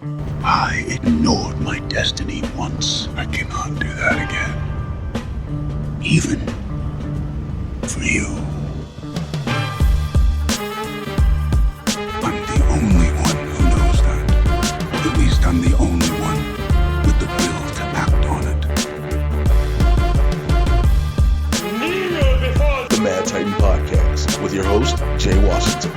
I ignored my destiny once. I cannot do that again. Even for you. I'm the only one who knows that. At least I'm the only one with the will to act on it. The Mad Titan Podcast with your host, Jay Washington.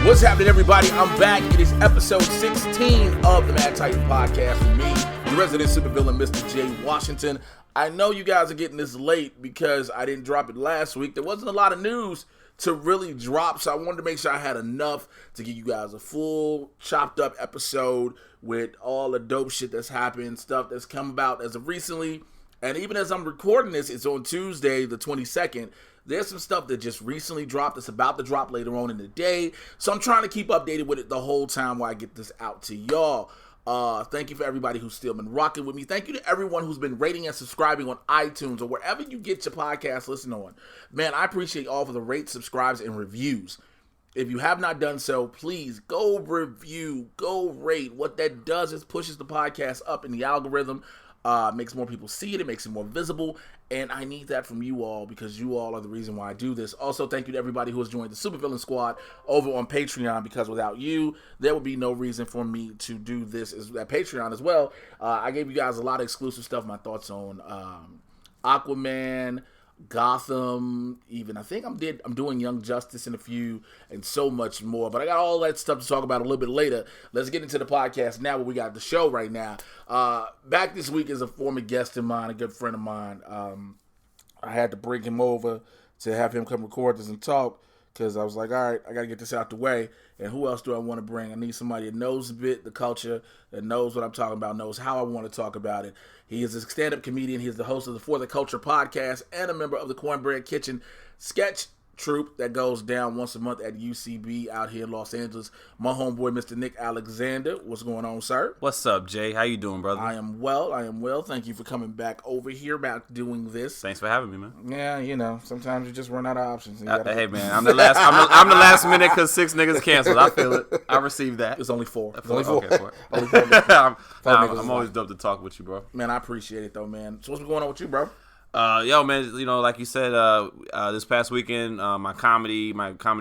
What's happening, everybody? I'm back. It is episode 16 of the Mad Titan Podcast with me, the resident supervillain, Mr. Jay Washington. I know you guys are getting this late because I didn't drop it last week. There wasn't a lot of news to really drop, so I wanted to make sure I had enough to give you guys a full, chopped up episode with all the dope shit that's happened, stuff that's come about as of recently. And even as I'm recording this, it's on Tuesday, the 22nd. There's some stuff that just recently dropped that's about to drop later on in the day. So I'm trying to keep updated with it the whole time while I get this out to y'all. Thank you for everybody who's still been rocking with me. Thank you to everyone who's been rating and subscribing on iTunes or wherever you get your podcast listen on. Man, I appreciate all for the rates, subscribes, and reviews. If you have not done so, please go review, go rate. What that does is pushes the podcast up in the algorithm. Makes more people see it. It makes it more visible. And I need that from you all because you all are the reason why I do this. Also, thank you to everybody who has joined the Supervillain Squad over on Patreon, because without you, there would be no reason for me to do this at Patreon as well. I gave you guys a lot of exclusive stuff, my thoughts on Aquaman, Gotham, even I think I'm doing Young Justice in a few, and so much more. But I got all that stuff to talk about a little bit later. Let's get into the podcast now. What we got the show right now. Back this week is a former guest of mine, a good friend of mine. I had to bring him over to have him come record this and talk, because I was like, all right, I got to get this out the way. And who else do I want to bring? I need somebody that knows a bit the culture, that knows what I'm talking about, knows how I want to talk about it. He is a stand-up comedian. He is the host of the For the Culture podcast and a member of the Cornbread Kitchen sketch troupe that goes down once a month at UCB out here in Los Angeles. My homeboy, Mr. Nick Alexander. What's going on, sir? What's up, Jay? How you doing, brother? I am well. Thank you for coming back over here about doing this. Thanks for having me, man. Yeah, you know, sometimes you just run out of options. Hey, man, I'm the last. I'm the last minute because 6 niggas canceled. I feel it. I received that. It's only 4. Okay, 4. Only 4 I'm always dope to talk with you, bro. Man, I appreciate it though, man. So what's going on with you, bro? Yo, man, you know, like you said, this past weekend, my comedy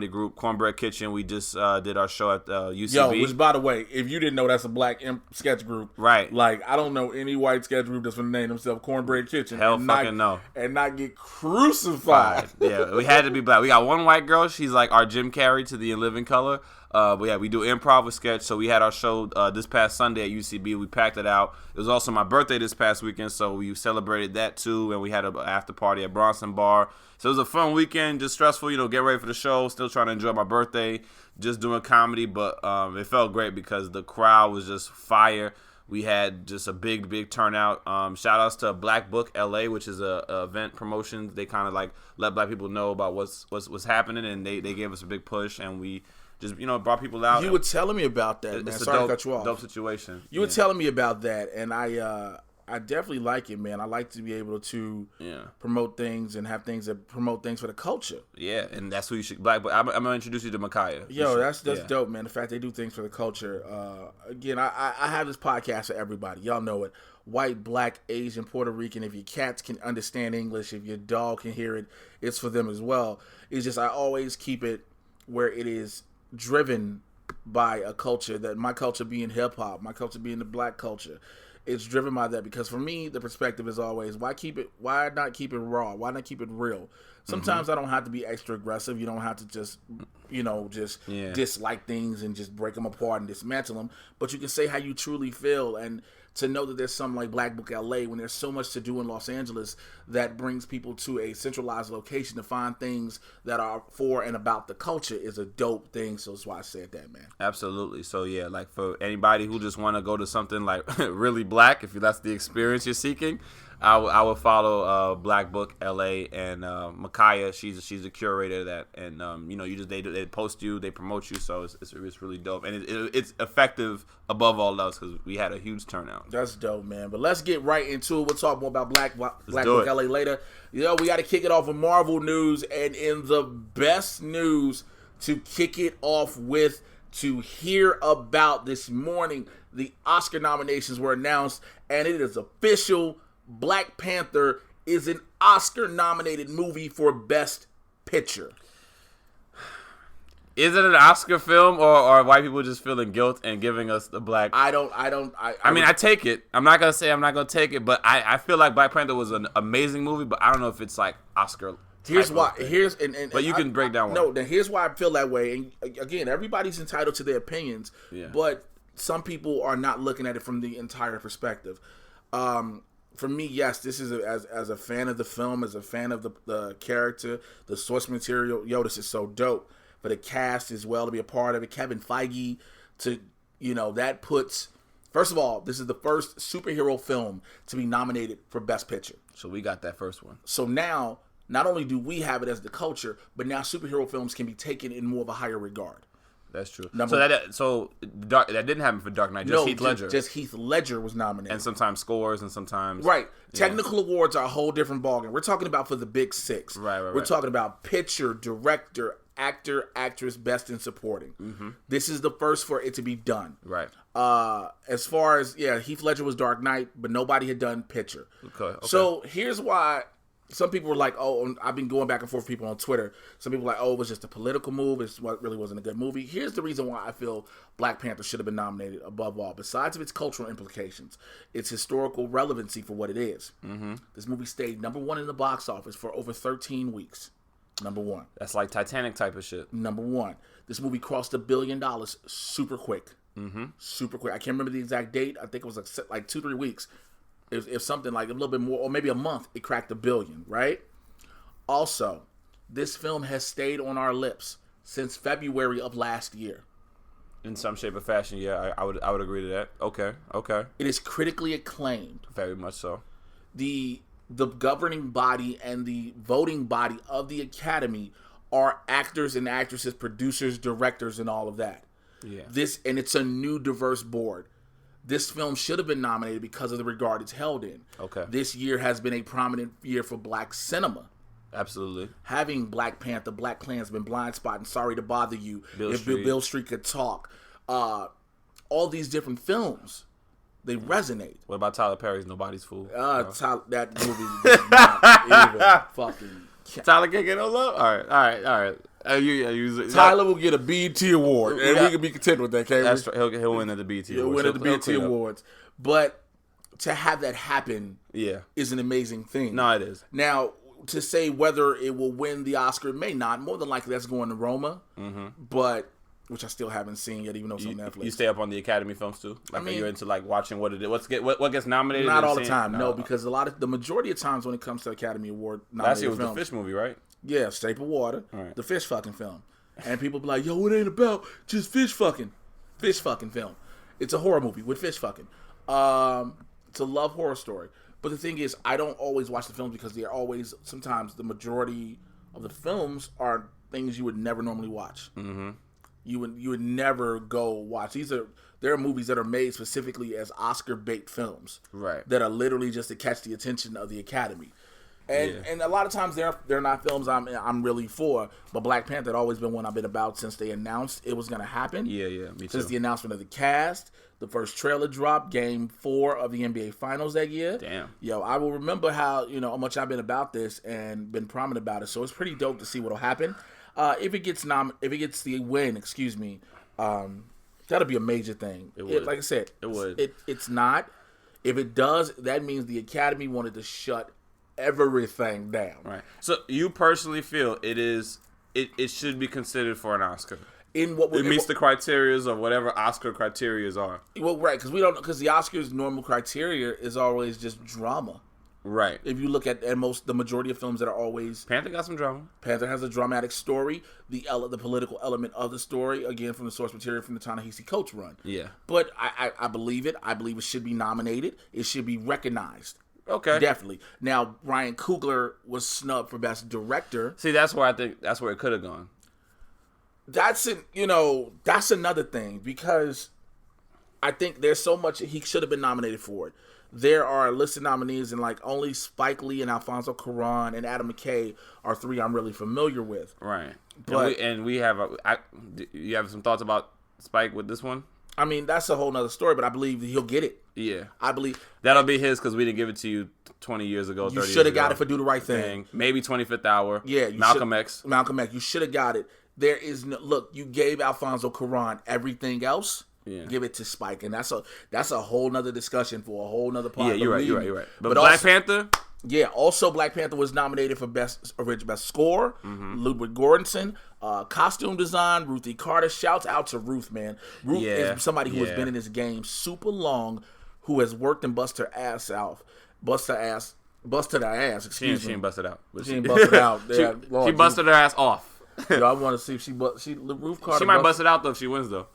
group, Cornbread Kitchen, we just did our show at UCB. Yo, which, by the way, if you didn't know, that's a black sketch group. Right. Like, I don't know any white sketch group that's going to name themselves Cornbread Kitchen. Hell fucking no. And not get crucified. Yeah, we had to be black. We got one white girl. She's like our Jim Carrey to the In Living Color. But yeah, we do improv with sketch. So we had our show this past Sunday at UCB. We packed it out. It was also my birthday this past weekend, so we celebrated that too. And we had an after party at Bronson Bar. So it was a fun weekend, just stressful, you know, get ready for the show. Still trying to enjoy my birthday, just doing comedy. But it felt great because the crowd was just fire. We had just a big turnout. Shout outs to Black Book LA, which is a event promotion. They kind of like let black people know about what's happening, and they gave us a big push, and we just, you know, brought people out. You were telling me about that, man. It's Sorry a to cut you off. dope situation. You were telling me about that, and I definitely like it, man. I like to be able to promote things and have things that promote things for the culture. Yeah, and that's who you should. I'm gonna introduce you to Micaiah. Yo, that's dope, man. The fact they do things for the culture. Again, I have this podcast for everybody. Y'all know it. White, black, Asian, Puerto Rican. If your cats can understand English, if your dog can hear it, it's for them as well. It's just I always keep it where it is driven by a culture, that my culture being hip hop, my culture being the black culture. It's driven by that, because for me, the perspective is always, why not keep it raw? Why not keep it real? Sometimes I don't have to be extra aggressive. You don't have to just dislike things and just break them apart and dismantle them. But you can say how you truly feel, and to know that there's something like Black Book LA, when there's so much to do in Los Angeles, that brings people to a centralized location to find things that are for and about the culture, is a dope thing. So that's why I said that, man. Absolutely. So yeah, like for anybody who just want to go to something like really black, if that's the experience you're seeking, I would follow Black Book LA and Micaiah. She's a curator of that, and they post you, they promote you, so it's really dope, and it's effective above all else because we had a huge turnout. That's dope, man. But let's get right into it. We'll talk more about Black Book LA later. We got to kick it off with Marvel news, and in the best news to kick it off with, to hear about this morning, the Oscar nominations were announced, and it is official. Black Panther is an Oscar-nominated movie for Best Picture. Is it an Oscar film, or are white people just feeling guilt and giving us the black? I mean, I take it. I'm not gonna say I'm not gonna take it, but I feel like Black Panther was an amazing movie, but I don't know if it's like Oscar. Here's why. But you can break down. No, then here's why I feel that way. And again, everybody's entitled to their opinions, but some people are not looking at it from the entire perspective. For me, yes, this is as a fan of the film, as a fan of the character, the source material. Yo, this is so dope. For the cast as well to be a part of it, Kevin Feige that puts. First of all, this is the first superhero film to be nominated for Best Picture. So we got that first one. So now, not only do we have it as the culture, but now superhero films can be taken in more of a higher regard. That's true. That didn't happen for Dark Knight. Heath Ledger. Just Heath Ledger was nominated. And sometimes scores, and sometimes Technical awards are a whole different ballgame. We're talking about for the big six. We're talking about picture, director, actor, actress, best in supporting. Mm-hmm. This is the first for it to be done. Right. As far as Heath Ledger was Dark Knight, but nobody had done picture. Okay. So here's why. Some people were like, oh, I've been going back and forth with people on Twitter. Some people were like, oh, it was just a political move. It really wasn't a good movie. Here's the reason why I feel Black Panther should have been nominated above all. Besides of its cultural implications, its historical relevancy for what it is. Mm-hmm. This movie stayed number one in the box office for over 13 weeks. Number one. That's like Titanic type of shit. Number one. This movie crossed $1 billion super quick. Mm-hmm. Super quick. I can't remember the exact date. I think it was like 2-3 weeks. If something like a little bit more, or maybe a month, it cracked $1 billion, right? Also, this film has stayed on our lips since February of last year. In some shape or fashion, yeah, I would agree to that. Okay. It is critically acclaimed. Very much so. The governing body and the voting body of the Academy are actors and actresses, producers, directors, and all of that. Yeah. And it's a new diverse board. This film should have been nominated because of the regard it's held in. Okay. This year has been a prominent year for black cinema. Absolutely. Having Black Panther, Black Klansman, Blind Spot, and Sorry to Bother You, Bill Street Could Talk, all these different films, they resonate. What about Tyler Perry's Nobody's Fool? That movie is not even fucking... Tyler can't get no love? All right. Tyler will get a BET award, and we can be content with that, can't That's right. He'll win at the BET Awards. He'll win at the BET Awards. But to have that happen is an amazing thing. No, it is. Now, to say whether it will win the Oscar, it may not. More than likely, that's going to Roma. Mm-hmm. But... which I still haven't seen yet, even though it's on Netflix. You stay up on the Academy films too? Like, you're into like watching what gets nominated? Not all the time, no, because the majority of times when it comes to Academy Award nominated last year was films, the Fish movie, right? Yeah, Shape of Water, right. The fish fucking film, and people be like, "Yo, it ain't about just fish fucking film. It's a horror movie with fish fucking. It's a love horror story." But the thing is, I don't always watch the films because they're always sometimes the majority of the films are things you would never normally watch. Mm-hmm. You would never go watch. There are movies that are made specifically as Oscar bait films, right? That are literally just to catch the attention of the Academy, and a lot of times they're not films I'm really for. But Black Panther had always been one I've been about since they announced it was going to happen. Yeah, me too. Since the announcement of the cast, the first trailer dropped, Game 4 of the NBA Finals that year. Damn. Yo, I will remember how much I've been about this and been prominent about it. So it's pretty dope to see what'll happen. If it gets the win, that'll be a major thing. It would. Like I said, it would. It's not. If it does, that means the Academy wanted to shut everything down. Right. So you personally feel it should be considered for an Oscar? It meets the criteria of whatever Oscar criteria are. Well, right, because the Oscars' normal criteria is always just drama. Right. If you look at the majority of films that are always... Panther got some drama. Panther has a dramatic story. The political element of the story, again, from the source material from the Ta-Nehisi Coates run. Yeah. But I believe it. I believe it should be nominated. It should be recognized. Okay. Definitely. Now, Ryan Coogler was snubbed for Best Director. See, that's where I think that's where it could have gone. That's another thing, because I think there's so much he should have been nominated for it. There are listed nominees, and like only Spike Lee and Alfonso Cuarón and Adam McKay are three I'm really familiar with. Right. But we have you have some thoughts about Spike with this one? I mean, that's a whole nother story, but I believe he'll get it. Yeah. I believe that'll be his because we didn't give it to you 20 years ago, 30 years ago. You should have got it for Do the Right Thing. Maybe 25th Hour. Yeah. Malcolm X. You should have got it. There is no look. You gave Alfonso Cuarón everything else. Yeah. Give it to Spike, and that's a whole nother discussion for a whole nother part. Yeah, you're right. But Black Panther. Yeah, also Black Panther was nominated for Best Score. Ludwig Göransson, costume design, Ruth E. Carter. Shouts out to Ruth, man. Ruth is somebody who has been in this game super long, who has worked and busted her ass. Excuse me. She ain't busted out. She ain't busted out. She busted her ass off. Yo, I want to see if Ruth Carter. She might bust it out though if she wins though.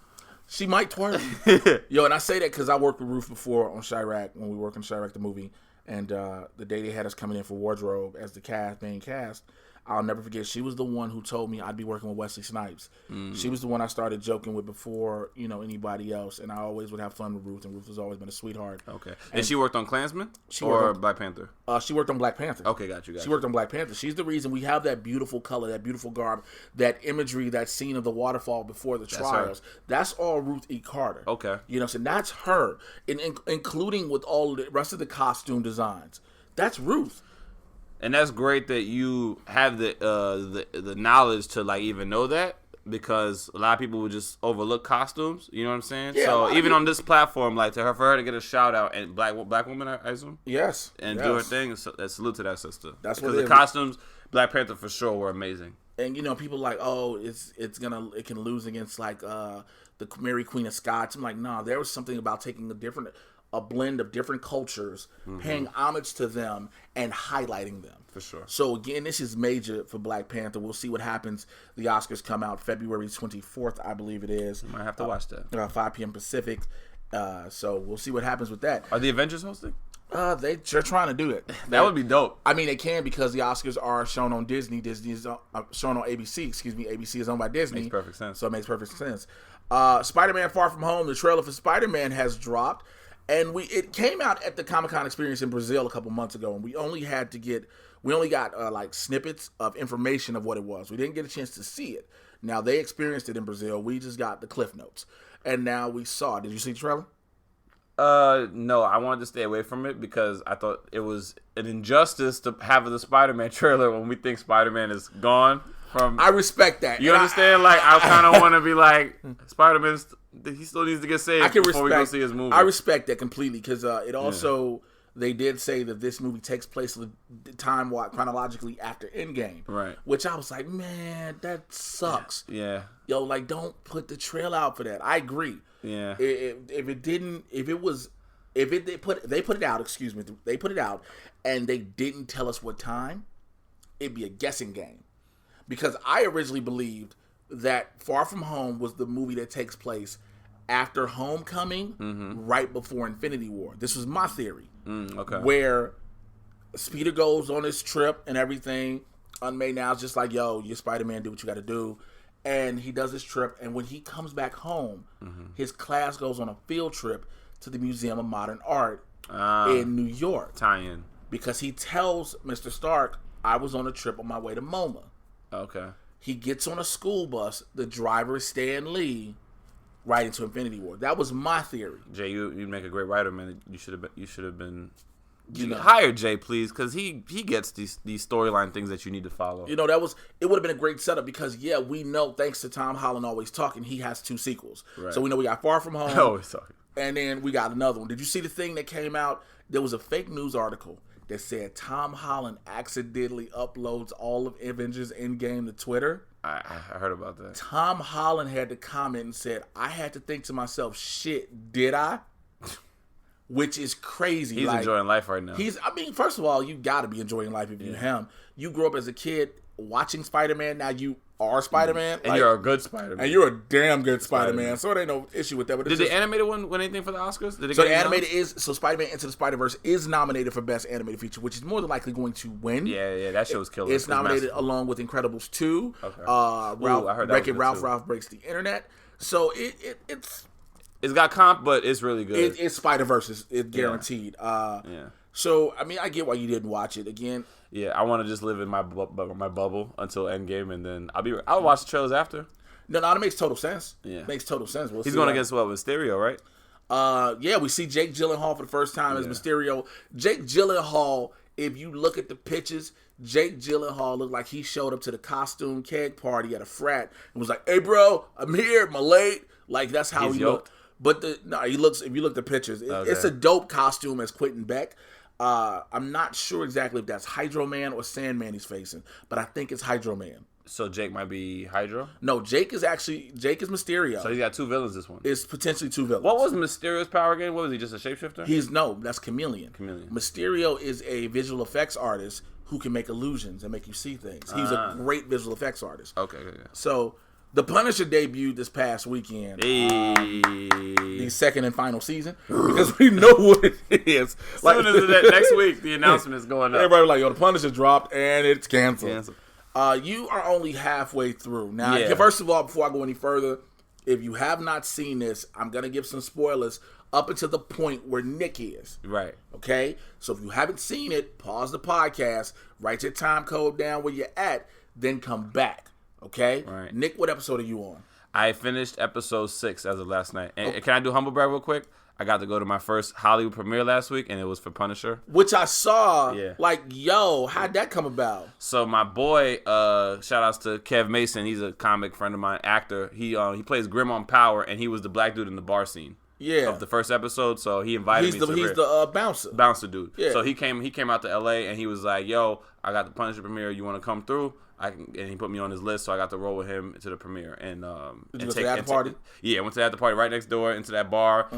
She might twerk. Yo, and I say that because I worked with Ruth before on Chirac when we worked on Chirac the movie. And the day they had us coming in for wardrobe as the main cast, I'll never forget. She was the one who told me I'd be working with Wesley Snipes. She was the one I started joking with before anybody else, and I always would have fun with Ruth. And Ruth has always been a sweetheart. Okay. And she worked on Klansman or Black Panther? She worked on Black Panther. Okay, got you. She worked on Black Panther. She's the reason we have that beautiful color, that beautiful garb, that imagery, that scene of the waterfall before the trials. That's all Ruth E. Carter. Okay. So that's her, including with all the rest of the costume designs. That's Ruth. And that's great that you have the knowledge to like even know that, because a lot of people would just overlook costumes. You know what I'm saying? Yeah, so even on this platform, like for her to get a shout out, and black woman, I assume. Yes. And do her thing. So salute to that sister. That's because what the costumes, Black Panther for sure were amazing. And people like, oh, it can lose against like the Mary Queen of Scots. I'm like, nah, there was something about taking a blend of different cultures, paying homage to them, and highlighting them. For sure. So, again, this is major for Black Panther. We'll see what happens. The Oscars come out February 24th, I believe it is. You might have to watch that. 5 p.m. Pacific. So, we'll see what happens with that. Are the Avengers hosting? They're trying to do it. That would be dope. I mean, they can, because the Oscars are shown on Disney. Disney is shown on ABC. Excuse me. ABC is owned by Disney. Makes perfect sense. So, it makes perfect sense. Spider-Man Far From Home, the trailer for Spider-Man has dropped. And it came out at the Comic-Con experience in Brazil a couple months ago, and we only got like snippets of information of what it was. We didn't get a chance to see it. Now, they experienced it in Brazil. We just got the cliff notes. And now we saw it. Did you see the trailer? No, I wanted to stay away from it because I thought it was an injustice to have the Spider-Man trailer when we think Spider-Man is gone from. I respect that. You understand? I kind of want to be like, Spider-Man, he still needs to get saved before we go see his movie. I respect that completely, because it also, they did say that this movie takes place time chronologically after Endgame. Right. Which I was like, man, that sucks. Yeah. Yo, like, don't put the trailer out for that. I agree. Yeah. They put it out, and they didn't tell us what time, it'd be a guessing game. Because I originally believed that Far From Home was the movie that takes place after Homecoming, right before Infinity War. This was my theory. Okay. Where Peter goes on his trip and everything. Unmade now is just like, yo, you're Spider-Man, do what you got to do. And he does his trip, and when he comes back home, his class goes on a field trip to the Museum of Modern Art in New York. Tie-in. Because he tells Mr. Stark, I was on a trip on my way to MoMA. Okay. He gets on a school bus. The driver is Stan Lee, right into Infinity War. That was my theory. Jay, you make a great writer, man. You should have been. Hire Jay, please, because he gets these storyline things that you need to follow. It would have been a great setup, because we know, thanks to Tom Holland always talking, he has 2 sequels. Right. So we know we got Far From Home. Always talking. And then we got another one. Did you see the thing that came out? There was a fake news article that said Tom Holland accidentally uploads all of Avengers Endgame to Twitter. I heard about that. Tom Holland had to comment and said, I had to think to myself, shit, did I? Which is crazy. He's enjoying life right now. First of all, you got to be enjoying life if you're him. You grew up as a kid watching Spider-Man. Now are Spider-Man. And you're a good Spider-Man. And you're a damn good Spider-Man. So there ain't no issue with that. But did the animated one win anything for the Oscars? So the animated Spider-Man Into the Spider-Verse is nominated for Best Animated Feature, which is more than likely going to win. Yeah, that show's killer. It's nominated along with Incredibles 2. Okay. Ralph Breaks the Internet. So it's got comp, but it's really good. It's Spider-Verse. It's guaranteed. So, I mean, I get why you didn't watch it again. Yeah, I want to just live in my bubble until Endgame, and then I'll watch the trailers after. No, that makes total sense. Yeah, makes total sense. He's going against Mysterio, right? Yeah, we see Jake Gyllenhaal for the first time as Mysterio. Jake Gyllenhaal, if you look at the pictures, Jake Gyllenhaal looked like he showed up to the costume keg party at a frat and was like, "Hey, bro, I'm here. Am I late?" Like that's how he looked. But he looks. If you look at the pictures, it's a dope costume as Quentin Beck. I'm not sure exactly if that's Hydro Man or Sandman he's facing, but I think it's Hydro Man. So Jake might be Hydro? No, Jake is Mysterio. So he's got two villains this one. It's potentially two villains. What was Mysterio's power again? What was he, just a shapeshifter? That's Chameleon. Mysterio is a visual effects artist who can make illusions and make you see things. He's a great visual effects artist. Okay. So The Punisher debuted this past weekend. The second and final season. Because we know what it is. As soon as that next week, the announcement is going up. Everybody like, yo, The Punisher dropped and it's canceled. You are only halfway through. Now, first of all, before I go any further, if you have not seen this, I'm going to give some spoilers up until the point where Nick is. Right. Okay? So if you haven't seen it, pause the podcast, write your time code down where you're at, then come back. Okay? Right. Nick, what episode are you on? I finished episode 6 as of last night. And can I do humble brag real quick? I got to go to my first Hollywood premiere last week, and it was for Punisher. Which I saw. Yeah. Like, yo, how'd that come about? So my boy, shout outs to Kev Mason. He's a comic friend of mine, actor. He plays Grim on Power, and he was the black dude in the bar scene. Yeah. Of the first episode, so he invited me to He's the bouncer dude. Yeah. So he came out to LA, and he was like, yo, I got the Punisher premiere. You want to come through? And he put me on his list, so I got to roll with him to the premiere. And Did you go to the after party? Yeah, I went to the after party right next door into that bar.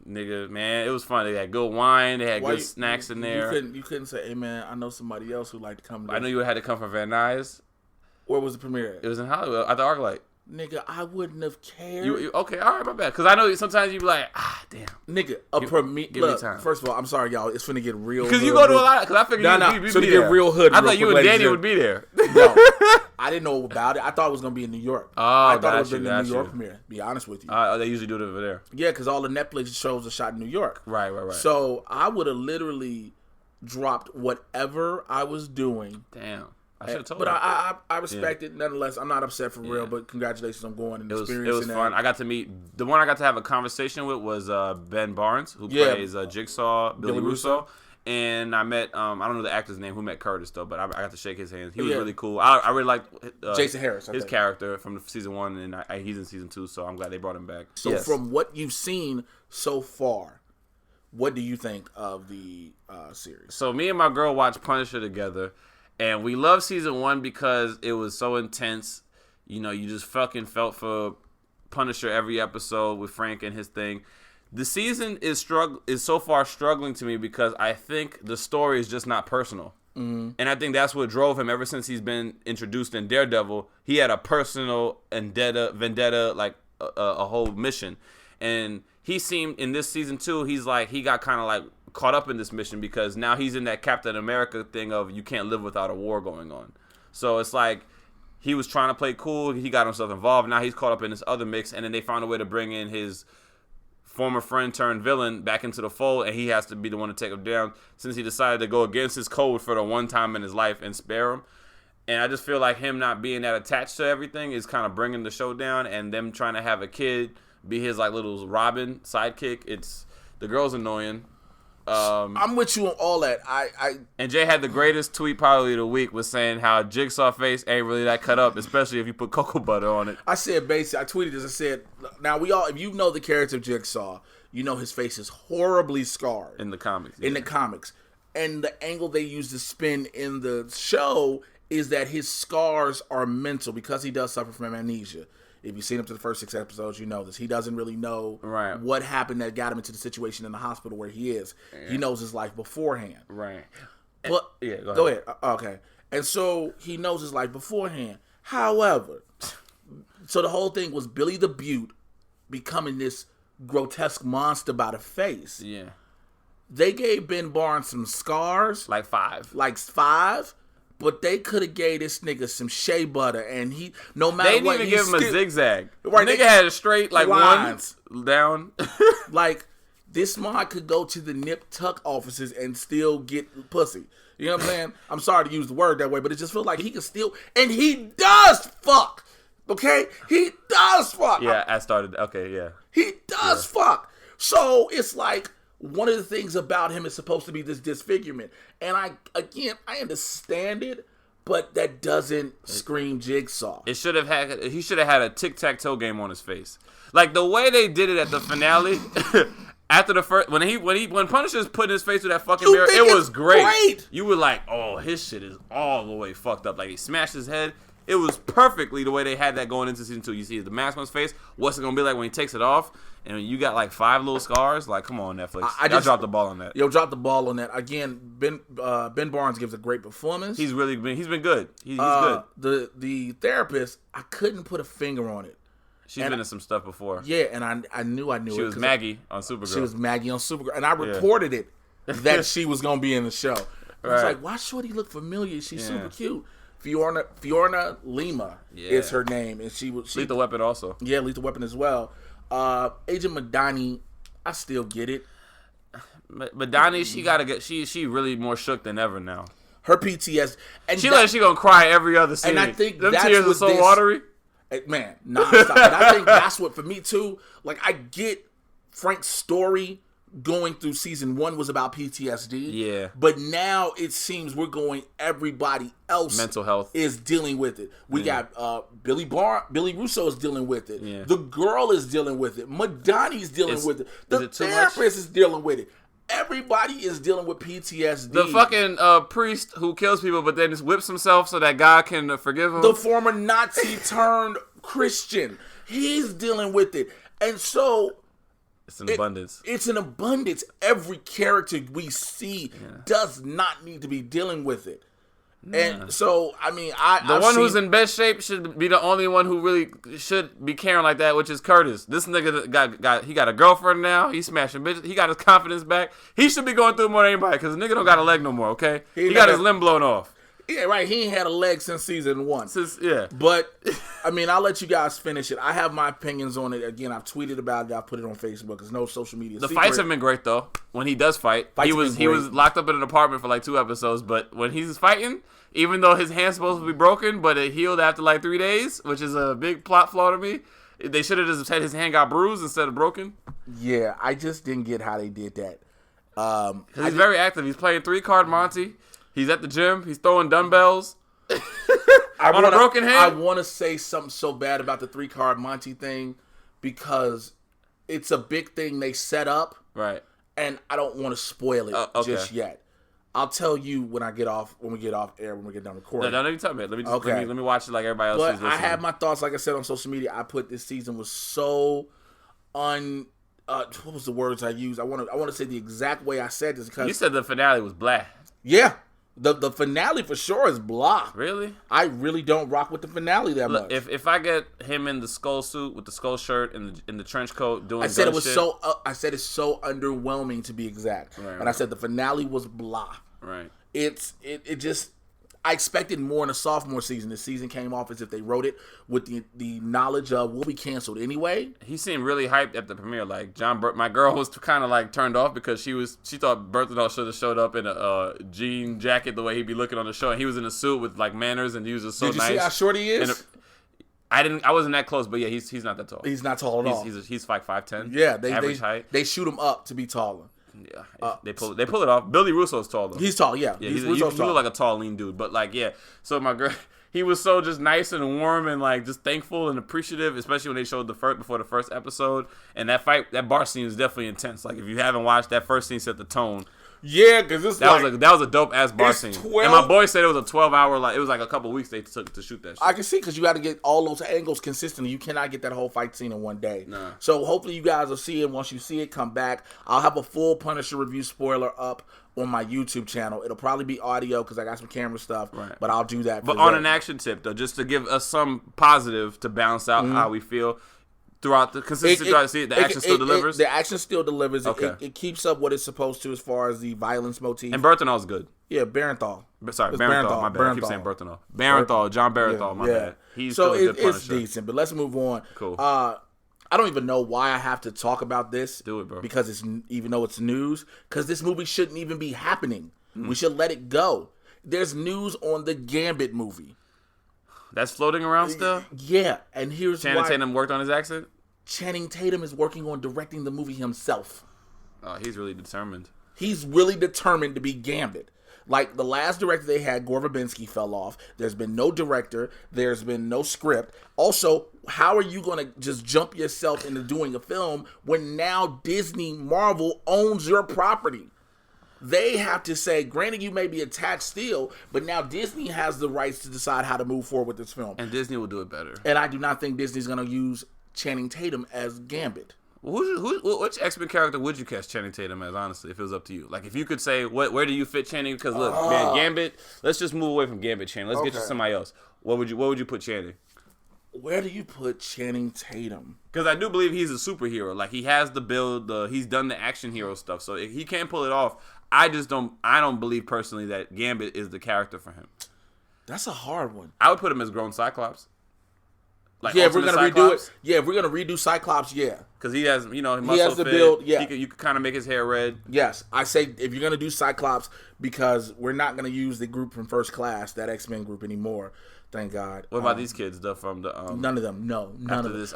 Nigga, man, it was fun. They had good wine. They had good snacks in there. You couldn't say, hey, man, I know somebody else who'd like to come. I knew you had to come from Van Nuys. Where was the premiere at? It was in Hollywood at the ArcLight. Nigga, I wouldn't have cared. Okay, all right, my bad. Because I know sometimes you be like, damn. Nigga, premiere. Look, first of all, I'm sorry, y'all. It's finna get real. Because you go to a lot. Because I figured you'd be so there. Get real hood. I thought you and Danny would be there. No, I didn't know about it. I thought it was gonna be in New York. I thought it was in the New York premiere. Be honest with you. They usually do it over there. Yeah, because all the Netflix shows are shot in New York. Right. So I would have literally dropped whatever I was doing. Damn. I should have told you. But I respect it nonetheless. I'm not upset for real, but congratulations on going and experiencing it was fun. I got to meet, the one I got to have a conversation with was Ben Barnes, who plays Jigsaw, Billy Russo. And I met, I don't know the actor's name who met Curtis though, but I got to shake his hands. He was really cool. I really liked Jason Harris, his character from season 1, and he's in season 2, so I'm glad they brought him back. So from what you've seen so far, what do you think of the series? So me and my girl watched Punisher together. And we love season 1 because it was so intense. You know, you just fucking felt for Punisher every episode with Frank and his thing. The season is so far struggling to me because I think the story is just not personal. Mm-hmm. And I think that's what drove him ever since he's been introduced in Daredevil. He had a personal vendetta, like a whole mission. And he seemed, in this season 2, he got kind of like caught up in this mission because now he's in that Captain America thing of you can't live without a war going on. So it's like he was trying to play cool. He got himself involved. Now he's caught up in this other mix, and then they found a way to bring in his former friend turned villain back into the fold, and he has to be the one to take him down since he decided to go against his code for the one time in his life and spare him. And I just feel like him not being that attached to everything is kind of bringing the show down, and them trying to have a kid be his like little Robin sidekick. The girl's annoying. I'm with you on all that. And Jay had the greatest tweet probably of the week was saying how Jigsaw face ain't really that cut up, especially if you put cocoa butter on it. I said basically, I tweeted this. I said, now if you know the character of Jigsaw, you know his face is horribly scarred in the comics. Yeah. In the comics, and the angle they use to spin in the show is that his scars are mental because he does suffer from amnesia. If you've seen him to the first 6 episodes, you know this. He doesn't really know what happened that got him into the situation in the hospital where he is. Yeah. He knows his life beforehand. Right. But go ahead. Okay. And so he knows his life beforehand. However, so the whole thing was Billy the Beaut becoming this grotesque monster by the face. Yeah. They gave Ben Barnes some scars. Like 5. But they could have gave this nigga some shea butter, and he, no matter they didn't what, even give him a zigzag. Right, nigga had a straight, like, lines. One down. Like, this mod could go to the nip tuck offices and still get pussy. You know what I'm saying? I'm sorry to use the word that way, but it just feels like he can still, and he does fuck. Okay? He does fuck. Yeah, I started, okay, yeah. He does fuck. So it's like, one of the things about him is supposed to be this disfigurement. And I understand it, but that doesn't scream Jigsaw. He should have had a tic-tac-toe game on his face. Like the way they did it at the finale, after the first, when Punisher's put his face through that fucking mirror, it was great. You were like, oh, his shit is all the way fucked up. Like he smashed his head. It was perfectly the way they had that going into season 2. You see the mask on his face. What's it gonna be like when he takes it off? And you got like 5 little scars. Like, come on, Netflix. Y'all dropped the ball on that. Yo, dropped the ball on that. Again, Ben Barnes gives a great performance. He's been good. He's good. The therapist, I couldn't put a finger on it. She's been in some stuff before. Yeah, and I knew it. She was Maggie on Supergirl. She was Maggie on Supergirl. And I reported it that she was gonna be in the show. I was like, why Shorty look familiar? She's super cute. Fiona Lima is her name, and she Lethal Weapon also. Yeah, Lethal Weapon as well. Agent Madani, I still get it. Madani, she really more shook than ever now. Her PTSD, and she gonna cry every other scene. And I think them that's tears are so watery. Man, nonstop. And I think that's what for me too. Like I get Frank's story. Going through season 1 was about PTSD. Yeah. But now it seems everybody else mental health is dealing with it. We got Billy Russo is dealing with it. Yeah. The girl is dealing with it. Madani's dealing with it. The therapist is dealing with it. Everybody is dealing with PTSD. The fucking priest who kills people but then just whips himself so that God can forgive him. The former Nazi turned Christian. He's dealing with it. And so it's an abundance. It's an abundance. Every character we see does not need to be dealing with it. And so, I mean, the one who's in best shape should be the only one who really should be caring like that, which is Curtis. This nigga got a girlfriend now. He's smashing bitches. He got his confidence back. He should be going through more than anybody because the nigga don't got a leg no more, okay? He got his limb blown off. Yeah, right. He ain't had a leg since season 1. Yeah. But, I mean, I'll let you guys finish it. I have my opinions on it. Again, I've tweeted about it. I put it on Facebook. There's no social media The secret. fights have been great, though. When he does fight. He was locked up in an apartment for like 2 episodes. But when he's fighting, even though his hand's supposed to be broken, but it healed after like 3 days, which is a big plot flaw to me. They should have just said his hand got bruised instead of broken. Yeah, I just didn't get how they did that. Because he's very active. He's playing 3-card Monty. He's at the gym. He's throwing dumbbells. On a broken hand? I want to say something so bad about the 3-card Monty thing because it's a big thing they set up. Right. And I don't want to spoil it just yet. I'll tell you when we get off air, when we get done recording. No, let me tell me. Let me watch it like everybody else is listening. But I have my thoughts, like I said on social media. I put this season was so what was the words I used? I want to say the exact way I said this because you said the finale was blah. Yeah. The finale for sure is blah. Really? I really don't rock with the finale that much. If I get him in the skull suit with the skull shirt and in the trench coat doing, I said it was shit. I said it's so underwhelming to be exact, right. And I said the finale was blah. Right. It just. I expected more in the sophomore season. This season came off as if they wrote it with the knowledge of we'll be canceled anyway. He seemed really hyped at the premiere. Like my girl was kind of like turned off because she thought Berthenol should have showed up in a jean jacket the way he'd be looking on the show, and he was in a suit with like manners, and he was just so nice. Did you see how short he is? I wasn't that close, but yeah, he's not that tall. He's not tall at all. He's like 5'10". Yeah, average height. They shoot him up to be taller. Yeah, they pull it off. Billy Russo's tall though. He's tall, yeah. He look like a tall, lean dude. But like, yeah. So my girl, he was so just nice and warm and like just thankful and appreciative, especially when they showed before the first episode. And that bar scene is definitely intense. Like if you haven't watched, that first scene set the tone. Yeah, because it's that was a dope ass bar scene. 12 And my boy said it was a 12-hour. Like it was like a couple weeks they took to shoot that shit. I can see because you got to get all those angles consistently. You cannot get that whole fight scene in one day. Nah. So hopefully you guys will see it. Once you see it, come back. I'll have a full Punisher review spoiler up on my YouTube channel. It'll probably be audio because I got some camera stuff. Right. But I'll do that. But on an action tip though, just to give us some positive to balance out how we feel. Throughout the consistency, the action still delivers. The action still delivers. Okay. It keeps up what it's supposed to as far as the violence motif. And Berthanol's good. Yeah, Barenthal. Sorry, Barenthal. My bad. I keep saying Berthanol. Barenthal, John Barenthal. My bad. He's still a good Punisher. It's decent. But let's move on. Cool. I don't even know why I have to talk about this. Do it, bro. Because it's even though it's news, because this movie shouldn't even be happening. We should let it go. There's news on the Gambit movie. That's floating around still? Yeah, and here's Channing why. Tatum worked on his accent? Channing Tatum is working on directing the movie himself. Oh, he's really determined. He's really determined to be Gambit. Like, the last director they had, Gore Verbinski, fell off. There's been no director. There's been no script. Also, how are you going to just jump yourself into doing a film when now Disney, Marvel owns your property? They have to say, granted you may be attached still, but now Disney has the rights to decide how to move forward with this film. And Disney will do it better. And I do not think Disney's going to use Channing Tatum as Gambit. Which X-Men character would you cast Channing Tatum as, honestly, if it was up to you? Like, if you could say, where do you fit Channing? Because, look, man, Gambit, let's just move away from Gambit, Channing. Let's get you somebody else. What would you put Channing? Where do you put Channing Tatum? Because I do believe he's a superhero. Like, he has the build, he's done the action hero stuff, so if he can't pull it off. I don't believe personally that Gambit is the character for him. That's a hard one. I would put him as grown Cyclops. Like, yeah, if we're gonna redo it. Yeah, if we're gonna redo Cyclops, yeah, because he has, he has the build. Yeah, you could kind of make his hair red. Yes, I say if you're gonna do Cyclops, because we're not gonna use the group from First Class, that X-Men group anymore. Thank God. What about these kids? From the none of them. No, none of this.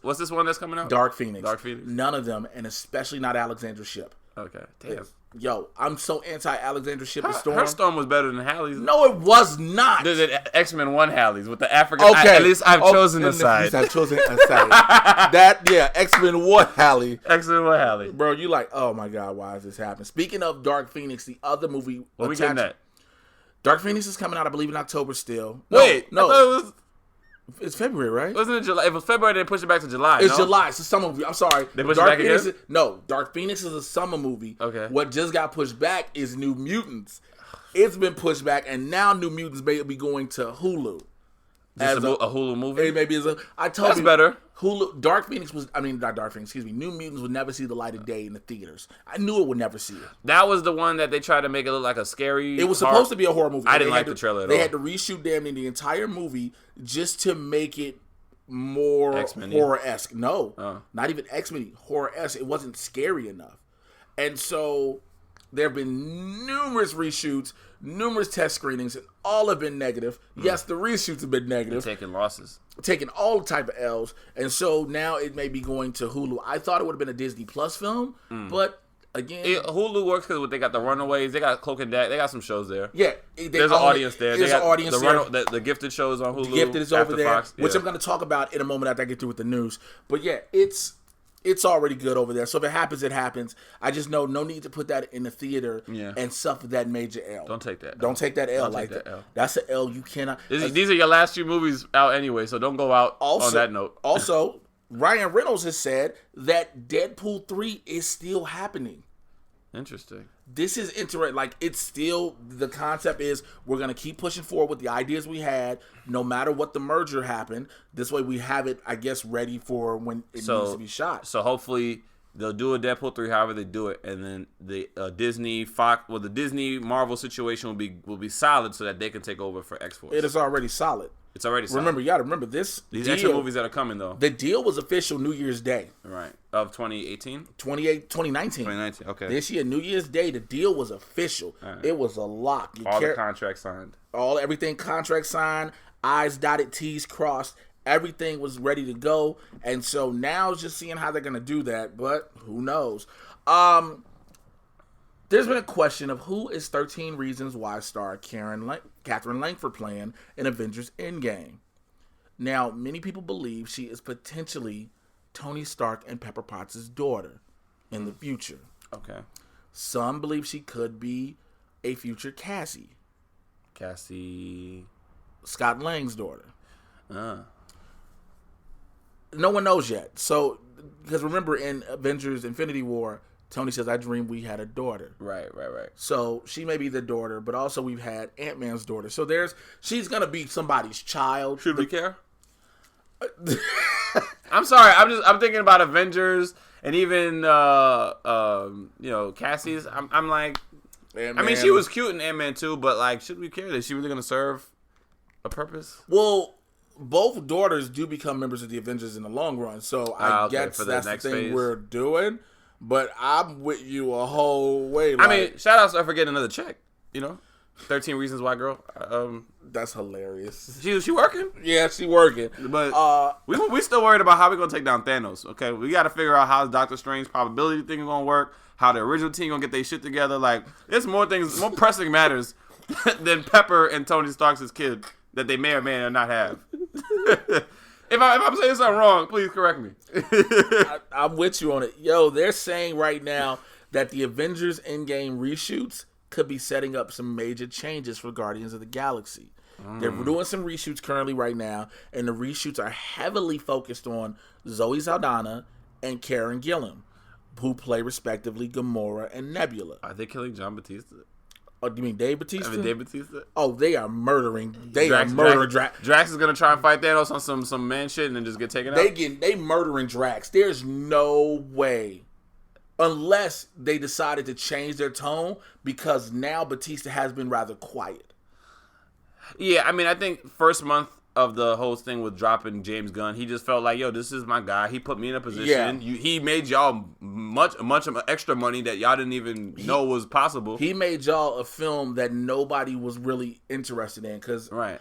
What's this one that's coming out? Dark Phoenix. Dark Phoenix. None of them, and especially not Alexandra Shipp. Okay, damn. Yo, I'm so anti-Alexandra Shipp and Storm. Her Storm was better than Hallie's. No, it was not. X-Men won Hallie's with the African. Okay. At least I've chosen a side. I've chosen a side. X-Men won Hallie. X-Men won Hallie. Bro, you like, oh my God, why is this happening? Speaking of Dark Phoenix, the other movie. What we getting at? Dark Phoenix is coming out, I believe, in October still. Wait, no. I thought it was... It's February, right? Wasn't it July? If it was February, they pushed it back to July. It's July. It's a summer movie. I'm sorry. They pushed it back again? No, Dark Phoenix is a summer movie. Okay. What just got pushed back is New Mutants. It's been pushed back, and now New Mutants may be going to Hulu. As a Hulu movie? It maybe is a. I told That's you better. Hulu. Dark Phoenix was. I mean, not Dark Phoenix. Excuse me. New Mutants would never see the light of day in the theaters. I knew it would never see it. That was the one that they tried to make it look like a scary. It was supposed to be a horror movie. I didn't like the trailer at all. They had to reshoot damn near the entire movie just to make it more X-Men-y. horror-esque. No, not even X-Men horror-esque. It wasn't scary enough. And so there have been numerous reshoots, numerous test screenings, and all have been negative. Yes, the reshoots have been negative. They're taking losses. Taking all type of L's. And so now it may be going to Hulu. I thought it would have been a Disney Plus film, but again... Hulu works because they got the Runaways, they got Cloak and Dagger, they got some shows there. Yeah. There's an audience there. There's an audience there. The Gifted show is on Hulu. The Gifted is over there, Fox. which Yeah. I'm going to talk about in a moment after I get through with the news. But yeah, it's already good over there. So if it happens, it happens. I just know no need to put that in the theater and suffer that major L. Don't take that. Don't take that L Don't like take that. L. That's an L you cannot. These are your last few movies out anyway, so don't go out on that note. Also, Ryan Reynolds has said that Deadpool 3 is still happening. Interesting. This is interesting. Like, it's still, the concept is we're going to keep pushing forward with the ideas we had, no matter what the merger happened. This way we have it, I guess, ready for when it needs to be shot. So hopefully they'll do a Deadpool 3 however they do it, and then the Disney Marvel situation will be solid so that they can take over for X-Force. It is already solid. It's already solid. Remember, you got to remember this. These deal, extra movies that are coming, though. The deal was official New Year's Day. Right. Of 2018? 2019. 2019, okay. This year, New Year's Day, the deal was official. Right. It was a lock. The contracts signed. Everything contract signed, I's dotted, T's crossed. Everything was ready to go. And so now it's just seeing how they're going to do that. But who knows? There's been a question of who is 13 Reasons Why star Catherine Langford playing in Avengers Endgame. Now, many people believe she is potentially Tony Stark and Pepper Potts' daughter in the future. Okay. Some believe she could be a future Cassie. Cassie. Scott Lang's daughter. No one knows yet. So, because remember in Avengers Infinity War, Tony says, I dreamed we had a daughter. Right. So she may be the daughter, but also we've had Ant-Man's daughter. So she's going to be somebody's child. Should we care? I'm sorry. I'm thinking about Avengers and even Cassie's. I'm like, Ant-Man. I mean, she was cute in Ant-Man 2, but like, should we care? Is she really going to serve a purpose? Well, both daughters do become members of the Avengers in the long run, so I guess that's the thing phase we're doing. But I'm with you a whole way. I mean, shout out to her for getting another check. 13 Reasons Why girl. That's hilarious. She working? Yeah, she working. But we still worried about how we gonna take down Thanos. Okay, we got to figure out how Doctor Strange probability thing is gonna work. How the original team gonna get their shit together. Like, there's more pressing matters than Pepper and Tony Stark's kid that they may or may not have. If I'm saying something wrong, please correct me. I'm with you on it. Yo, they're saying right now that the Avengers Endgame reshoots could be setting up some major changes for Guardians of the Galaxy. They're doing some reshoots currently right now, and the reshoots are heavily focused on Zoe Saldana and Karen Gillan, who play respectively Gamora and Nebula. Are they killing John Batista? Oh, you mean Dave Bautista? I mean Dave Bautista. Oh, they are murdering. Drax. Drax is gonna try and fight Thanos on some man shit and then just get taken out. They murdering Drax. There's no way, unless they decided to change their tone, because now Bautista has been rather quiet. Yeah, I mean, I think first month of the whole thing with dropping James Gunn, he just felt like, yo, this is my guy. He put me in a position. Yeah. He made y'all much extra money that y'all didn't even know was possible. He made y'all a film that nobody was really interested in,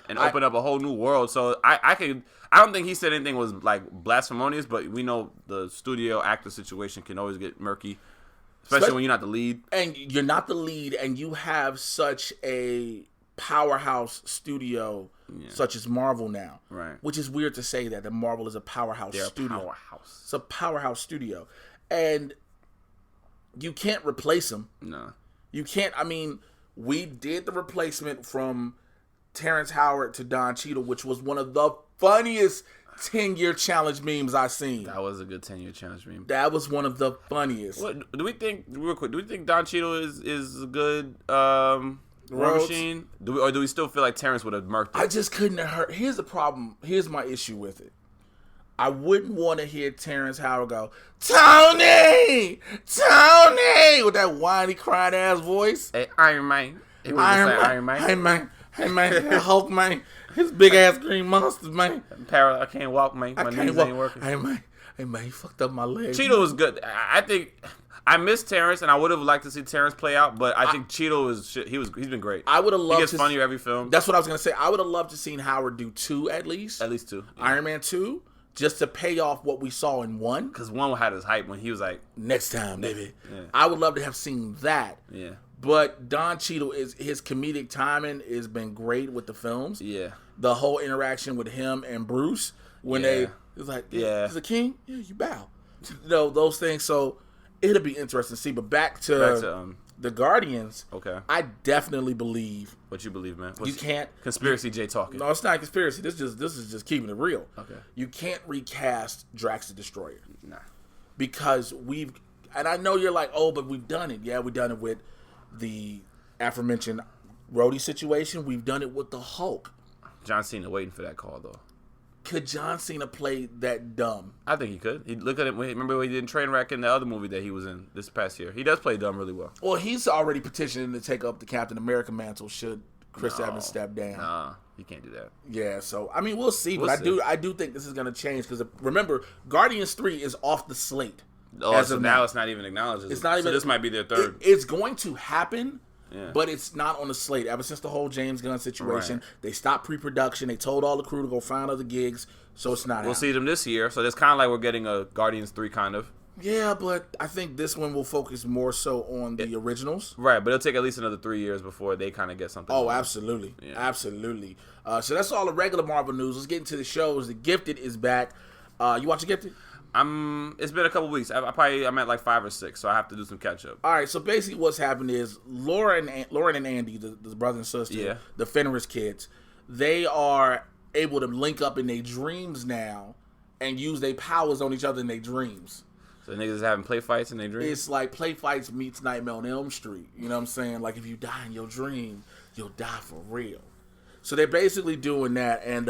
and opened up a whole new world. So I don't think he said anything was like blasphemous, but we know the studio actor situation can always get murky, especially when you're not the lead. And you're not the lead, and you have such a powerhouse studio such as Marvel now, right? Which is weird to say that Marvel is a powerhouse studio. Powerhouse. It's a powerhouse studio, and you can't replace them. No, you can't. I mean, we did the replacement from Terrence Howard to Don Cheadle, which was one of the funniest 10-year challenge memes I've seen. That was a good 10-year challenge meme. That was one of the funniest. What do we think? Real quick, do we think Don Cheadle is a good? Machine? Do we still feel like Terrence would have murked it? I just couldn't have heard. Here's the problem. Here's my issue with it. I wouldn't want to hear Terrence Howard go, Tony! With that whiny, crying ass voice. Hey, Iron Man. Iron Man. Hey, man. Hulk, man. His big ass green monsters, man. I can't walk, man. My knees ain't working. Hey, man, he fucked up my legs. Cheeto was good. I think... I miss Terrence, and I would have liked to see Terrence play out, but I think Cheeto is shit. He's been great. I would have loved. He gets funnier every film. That's what I was gonna say. I would have loved to seen Howard do 2 at least. At least 2. Yeah. Iron Man 2, just to pay off what we saw in 1. Because 1 had his hype when he was like, next time, baby. Yeah. I would love to have seen that. Yeah. But Don Cheadle his comedic timing has been great with the films. Yeah. The whole interaction with him and Bruce when it was like, he's a king. Yeah, you bow. Those things. So. It'll be interesting to see, but back to the Guardians. Okay. I definitely believe. What you believe, man? You can't conspiracy Jay talking. No, it's not conspiracy. This is just keeping it real. Okay. You can't recast Drax the Destroyer. Nah. Because and I know you're like, oh, but we've done it. Yeah, we've done it with the aforementioned Rhodey situation. We've done it with the Hulk. John Cena waiting for that call though. Could John Cena play that dumb? I think he could. He look at it. Remember when he did Trainwreck in the other movie that he was in this past year? He does play dumb really well. Well, he's already petitioning to take up the Captain America mantle should Chris Evans step down. Nah, he can't do that. Yeah, so I mean we'll see, but I do think this is going to change because remember, Guardians 3 is off the slate. Oh, so now it's not even acknowledged. It's not even. So this might be their third. It's going to happen. Yeah. But it's not on the slate. Ever since the whole James Gunn situation, They stopped pre-production. They told all the crew to go find other gigs, so it's not. We'll see them this year. So it's kind of like we're getting a Guardians 3 kind of. Yeah, but I think this one will focus more so on the originals. Right, but it'll take at least another 3 years before they kind of get something. Oh, absolutely. Yeah. Absolutely. So that's all the regular Marvel news. Let's get into the shows. The Gifted is back. You watch The Gifted? It's been a couple weeks. I'm at like 5 or 6, so I have to do some catch up. All right, so basically what's happened is Lauren and Andy, the brother and sister, the Fenris kids, they are able to link up in their dreams now and use their powers on each other in their dreams. So niggas is having play fights in their dreams? It's like play fights meets Nightmare on Elm Street. You know what I'm saying? Like if you die in your dream, you'll die for real. So they're basically doing that, and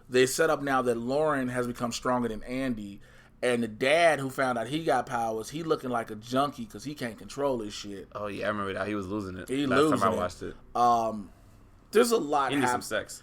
they set up now that Lauren has become stronger than Andy, and the dad who found out he got powers, he looking like a junkie because he can't control his shit. Oh yeah, I remember that. He was losing it. Last time I watched it. There's a lot. He needs some sex.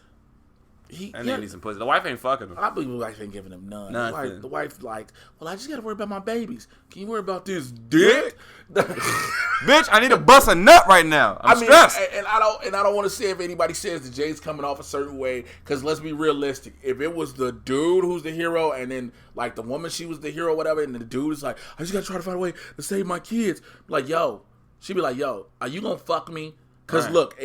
He needs some pussy. The wife ain't fucking him. I believe the wife ain't giving him none. The wife like, well, I just got to worry about my babies. Can you worry about this dick? Bitch, I need to bust a nut right now. I'm stressed. And I don't want to say if anybody says that Jay's coming off a certain way, because let's be realistic. If it was the dude who's the hero, and then like the woman, she was the hero, whatever, and the dude is like, I just got to try to find a way to save my kids. Like, yo, she'd be like, yo, are you gonna fuck me? Because look,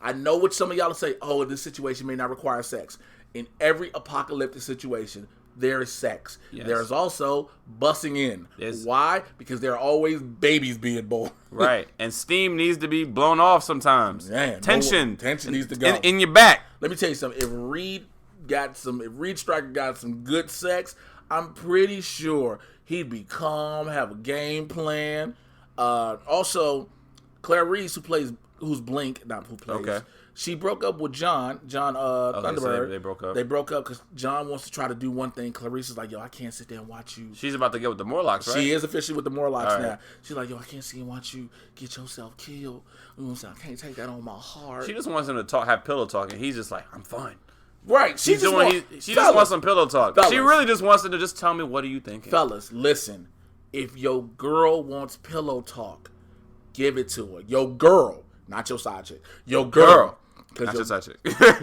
I know what some of y'all will say, oh, this situation may not require sex. In every apocalyptic situation, there is sex. Yes. There's also bussing in. Yes. Why? Because there are always babies being born. Right. And steam needs to be blown off sometimes. Man, tension needs to go. In your back. Let me tell you something. If Reed Stryker got some good sex, I'm pretty sure he'd be calm, have a game plan. Also, Claire Reese, who's Blink, not who plays. Okay. She broke up with John Thunderbird. So they broke up. They broke up because John wants to try to do one thing. Clarice is like, yo, I can't sit there and watch you. She's about to get with the Morlocks, right? She is officially with the Morlocks now. She's like, yo, I can't sit and watch you get yourself killed. You know what I'm saying? I can't take that on my heart. She just wants him to have pillow talk, and he's just like, I'm fine. Right. She just wants some pillow talk. Fellas, she really just wants him to just tell me, what are you thinking? Fellas, listen. If your girl wants pillow talk, give it to her. Your girl. Not your side chick. Your girl. Not your side chick.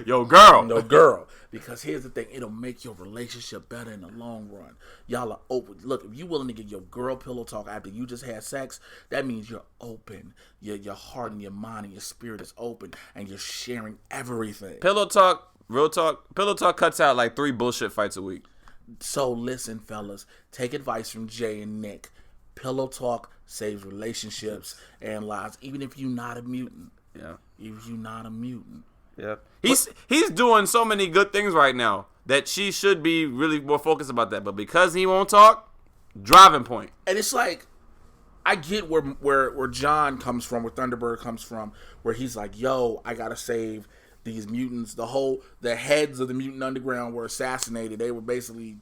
Your girl. No girl. Because here's the thing. It'll make your relationship better in the long run. Y'all are open. Look, if you're willing to get your girl pillow talk after you just had sex, that means you're open. Your heart and your mind and your spirit is open. And you're sharing everything. Pillow talk, real talk. Pillow talk cuts out like 3 bullshit fights a week. So listen, fellas. Take advice from Jay and Nick. Pillow talk saves relationships and lives, even if you're not a mutant. Yeah. If you're not a mutant. Yeah. He's doing so many good things right now that she should be really more focused about that. But because he won't talk, driving point. And it's like, I get where John comes from, where Thunderbird comes from, where he's like, yo, I gotta save these mutants. The heads of the mutant underground were assassinated. They were basically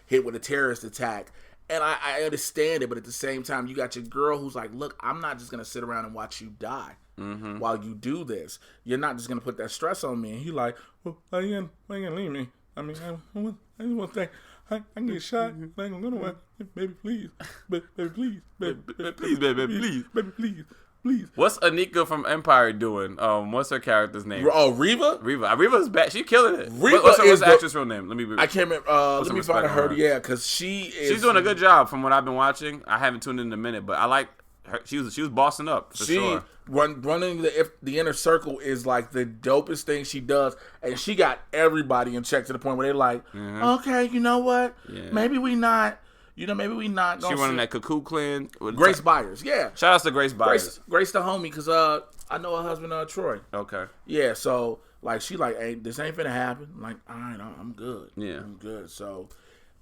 hit with a terrorist attack. And I understand it, but at the same time, you got your girl who's like, look, I'm not just going to sit around and watch you die while you do this. You're not just going to put that stress on me. And he's like, well, why you going to leave me? I mean, I just want to think, I can get shot. I ain't going to baby, please. Baby, please. Baby, please. What's Anika from Empire doing? What's her character's name? Oh, Reva? Reva's bad. She's killing it. Reva what's the actress' real name? I can't remember. Let me find her. Yeah, because she's doing a good job from what I've been watching. I haven't tuned in a minute, but I like her. She was bossing up for sure. Running the inner circle is like the dopest thing she does, and she got everybody in check to the point where they're like, okay, you know what? Yeah. Maybe we not. Maybe we not gonna. She running that Cuckoo Clan. Grace Byers, yeah. Shout out to Grace Byers. Grace the homie, because I know her husband, Troy. Okay. Yeah, so like she like, hey, this ain't finna happen. I'm like, all right, I'm good. Yeah, I'm good. So,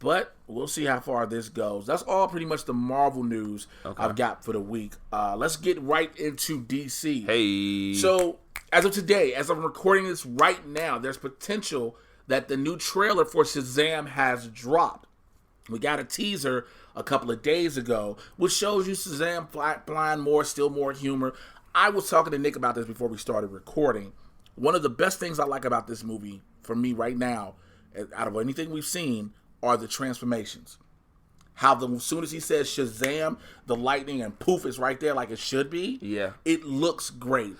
but we'll see how far this goes. That's all pretty much the Marvel news I've got for the week. Let's get right into DC. Hey. So as of today, as I'm recording this right now, there's potential that the new trailer for SHAZAM has dropped. We got a teaser a couple of days ago, which shows you SHAZAM flying more, still more humor. I was talking to Nick about this before we started recording. One of the best things I like about this movie, for me right now, out of anything we've seen, are the transformations. How as soon as he says SHAZAM, the lightning and poof is right there like it should be. Yeah. It looks great.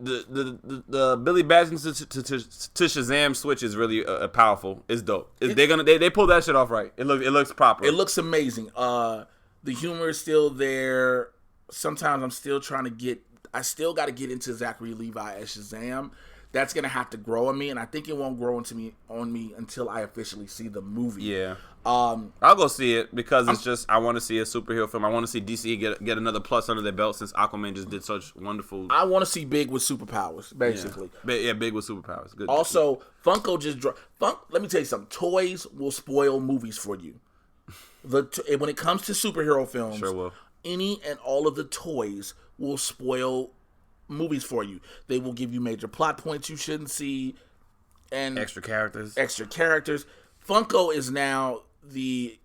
The Billy Batson to SHAZAM switch is really powerful. It's dope. They pull that shit off right. It looks proper. It looks amazing. The humor is still there. Sometimes I'm still trying to I still got to get into Zachary Levi as SHAZAM that's gonna have to grow on me, and I think it won't grow on me until I officially see the movie. Yeah. I'll go see it because it's just I want to see a superhero film. I want to see DC get another plus under their belt since Aquaman just did such wonderful. I want to see Big with superpowers, basically. Yeah, Big with superpowers. Good. Also, Funko just let me tell you something. Toys will spoil movies for you. When it comes to superhero films, Sure will. Any and all of the toys will spoil movies for you. They will give you major plot points you shouldn't see, and Extra characters. Funko is now the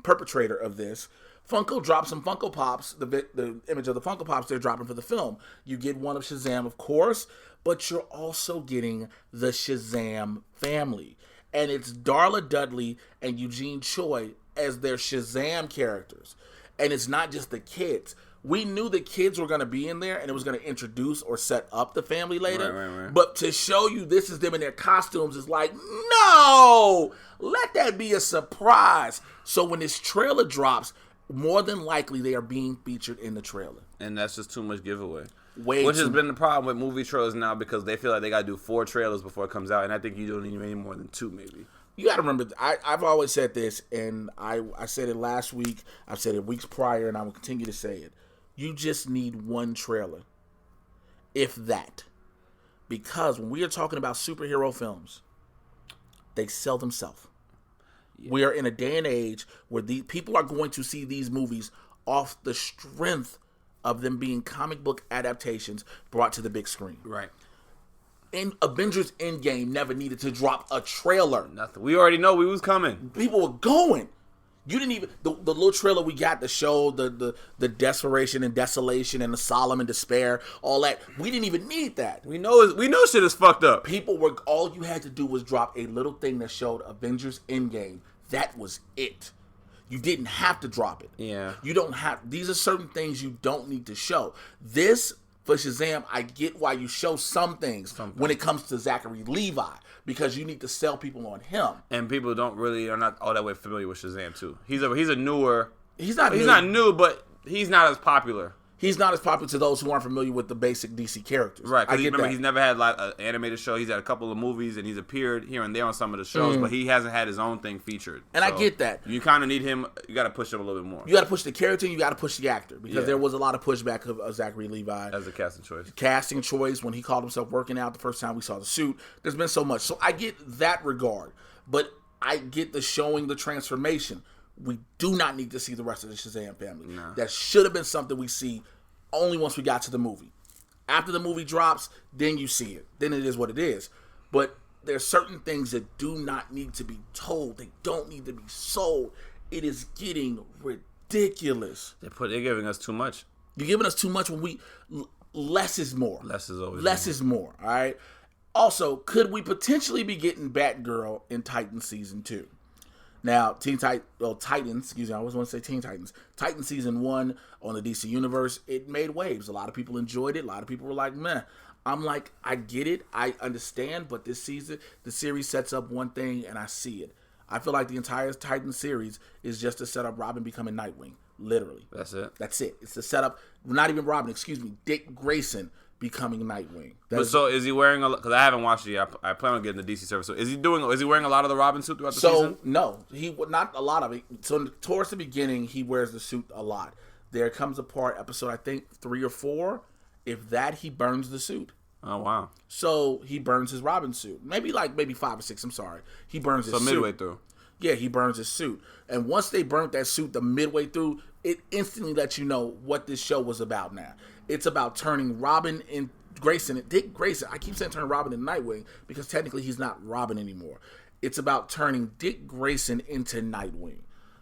perpetrator of this. Funko dropped some Funko Pops, the image of the Funko Pops they're dropping for the film. You get one of Shazam, of course, but you're also getting the Shazam family. And it's Darla Dudley and Eugene Choi as their Shazam characters. And it's not just the kids. We knew the kids were going to be in there and it was going to introduce or set up the family later. Right. But to show you this is them in their costumes is like, no! Let that be a surprise. So when this trailer drops, more than likely they are being featured in the trailer. And that's just too much giveaway. Which has been the problem with movie trailers now because they feel like they got to do 4 trailers before it comes out. And I think you don't need any more than 2 maybe. You got to remember, I've always said this, and I said it last week, I've said it weeks prior, and I will continue to say it. You just need 1 trailer, if that. Because when we are talking about superhero films, they sell themselves. Yeah. We are in a day and age where people are going to see these movies off the strength of them being comic book adaptations brought to the big screen. Right. And Avengers Endgame never needed to drop a trailer. Nothing. We already know we was coming. People were going. You didn't even the little trailer we got to show the desperation and desolation and the solemn and despair, all that. We didn't even need that. We know shit is fucked up. All you had to do was drop a little thing that showed Avengers Endgame. That was it. You didn't have to drop it. Yeah. You don't have. These are certain things you don't need to show. This. For Shazam, I get why you show some things when it comes to Zachary Levi, because you need to sell people on him. And people are not all that way familiar with Shazam too. He's a newer. He's not new, but he's not as popular. He's not as popular to those who aren't familiar with the basic DC characters. Right, because he's never had like an animated show. He's had a couple of movies, and he's appeared here and there on some of the shows, but he hasn't had his own thing featured. And I get that. You kind of need him. You got to push him a little bit more. You got to push the character, and you got to push the actor, because there was a lot of pushback of Zachary Levi. As a casting choice. Casting choice, when he called himself working out the first time we saw the suit. There's been so much. So I get that regard, but I get the showing the transformation. We do not need to see the rest of the Shazam family. No. That should have been something we see only once we got to the movie. After the movie drops, then you see it. Then it is what it is. But there's certain things that do not need to be told. They don't need to be sold. It is getting ridiculous. They're giving us too much. You're giving us too much when less is more. Less is always less more. is more. All right. Also, could we potentially be getting Batgirl in Titans season 2? Now, Titans, excuse me, I always want to say Teen Titans. Titans season 1 on the DC Universe, it made waves. A lot of people enjoyed it. A lot of people were like, meh. I'm like, I get it. I understand. But this season, the series sets up one thing, and I see it. I feel like the entire Titans series is just to set up Robin becoming Nightwing. Literally. That's it. That's it. It's to set up, not even Robin, excuse me, Dick Grayson becoming Nightwing. So is he wearing because I haven't watched it yet. I plan on getting the DC service. So is he wearing a lot of the Robin suit throughout the season? No, not a lot of it. So towards the beginning, he wears the suit a lot. There comes a part, episode I think 3 or 4, if that, he burns the suit. Oh wow. So he burns his Robin suit. Maybe 5 or 6, I'm sorry. He burns his suit. So midway through. Yeah, he burns his suit. And once they burnt that suit the midway through, it instantly lets you know what this show was about now. It's about turning Robin and Dick Grayson. I keep saying turning Robin into Nightwing because technically he's not Robin anymore. It's about turning Dick Grayson into Nightwing.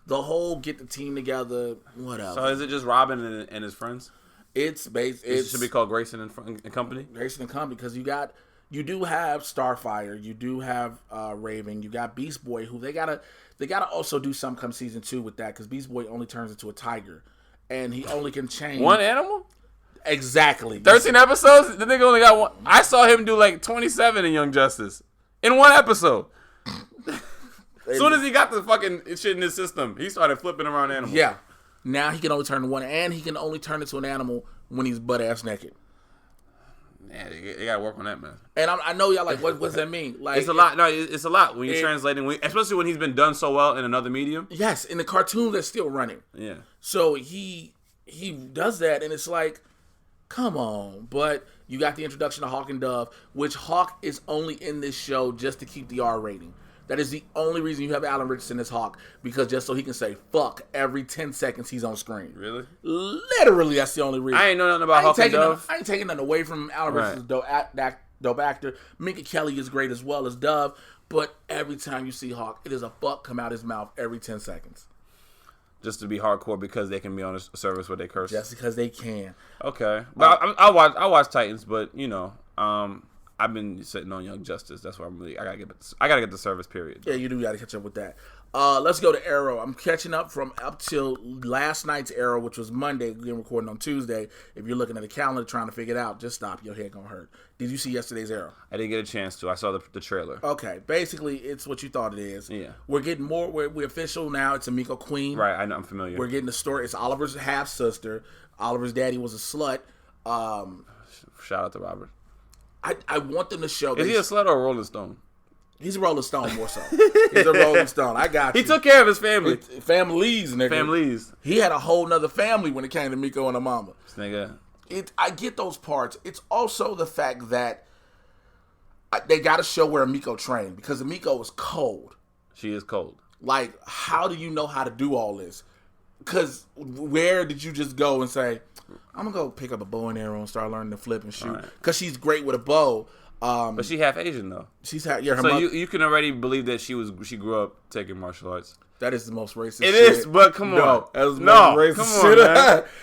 The whole get the team together, whatever. So is it just Robin and his friends? It should be called Grayson and Company? Grayson and Company, because you do have Starfire, you do have Raven, you got Beast Boy, who they gotta also do some come season 2 with that, because Beast Boy only turns into a tiger, and he only can change one animal. Exactly. 13 episodes. The nigga only got one. I saw him do like 27 in Young Justice in one episode. As soon as he got the fucking shit in his system, he started flipping around animals. Yeah. Now he can only turn to one, and he can only turn into an animal when he's butt ass naked. Yeah, they gotta work on that, man. And I know y'all like, what does that mean? Like, It's a lot. No, it's a lot when you're translating, especially when he's been done so well in another medium. Yes, in the cartoons that's still running. Yeah. So he does that, and it's like, come on. But you got the introduction of Hawk and Dove, which Hawk is only in this show just to keep the R rating. That is the only reason you have Alan Richardson as Hawk, because just so he can say fuck every 10 seconds he's on screen. Really? Literally, that's the only reason. I ain't know nothing about Hawk and Dove. I ain't taking nothing away from Alan Richardson's dope actor. Minka Kelly is great as well as Dove, but every time you see Hawk, it is a fuck come out his mouth every 10 seconds. Just to be hardcore because they can be on a service where they curse. Just because they can. Okay, but I watch Titans, but you know, I've been sitting on Young Justice. That's why I gotta get the service period. Yeah, you do gotta catch up with that. Let's go to Arrow. I'm catching up till last night's Arrow, which was Monday. We're recording on Tuesday. If you're looking at the calendar trying to figure it out, just stop. Your head gonna hurt. Did you see yesterday's Arrow? I didn't get a chance to. I saw the trailer. Okay, basically it's what you thought it is. Yeah, we're getting more. We're official now. It's Emiko Queen. Right, I'm familiar. We're getting the story. It's Oliver's half sister. Oliver's daddy was a slut. Shout out to Robert. I want them to show. Is he a slut or a Rolling Stone? He's a Rolling Stone more so. He's a Rolling Stone. I got you. He took care of his family. Families, nigga. Families. He had a whole nother family when it came to Miko and her mama. This nigga. I get those parts. It's also the fact that they got to show where Miko trained, because Miko is cold. She is cold. Like, how do you know how to do all this? Because where did you just go and say, I'm going to go pick up a bow and arrow and start learning to flip and shoot? Because she's great with a bow. But she half Asian, though. She's her so mother, you can already believe that she grew up taking martial arts. That is the most racist shit. It is, but come on. No, that is the most racist shit.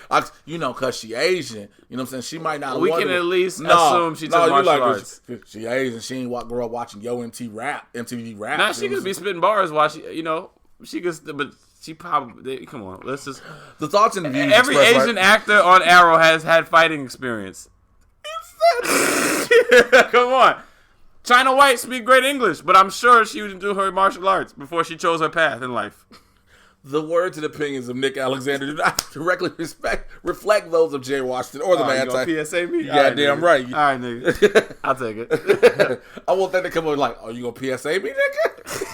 Man. You know, because she Asian. You know what I'm saying? She might not. We can at least assume she took martial arts. She Asian. She ain't grow up watching MTV rap. Now, she could be spitting bars while she could, but she probably, come on, let's just. The thoughts and views. Every Asian actor on Arrow has had fighting experience. Come on. China White speak great English, but I'm sure she would do her martial arts before she chose her path in life. The words and opinions of Nick Alexander do not directly reflect those of Jay Washington or the man. PSA me? Yeah, right, damn nigga. Right. All right, nigga. I'll take it. I want that to come on like, oh, you gonna PSA me, nigga?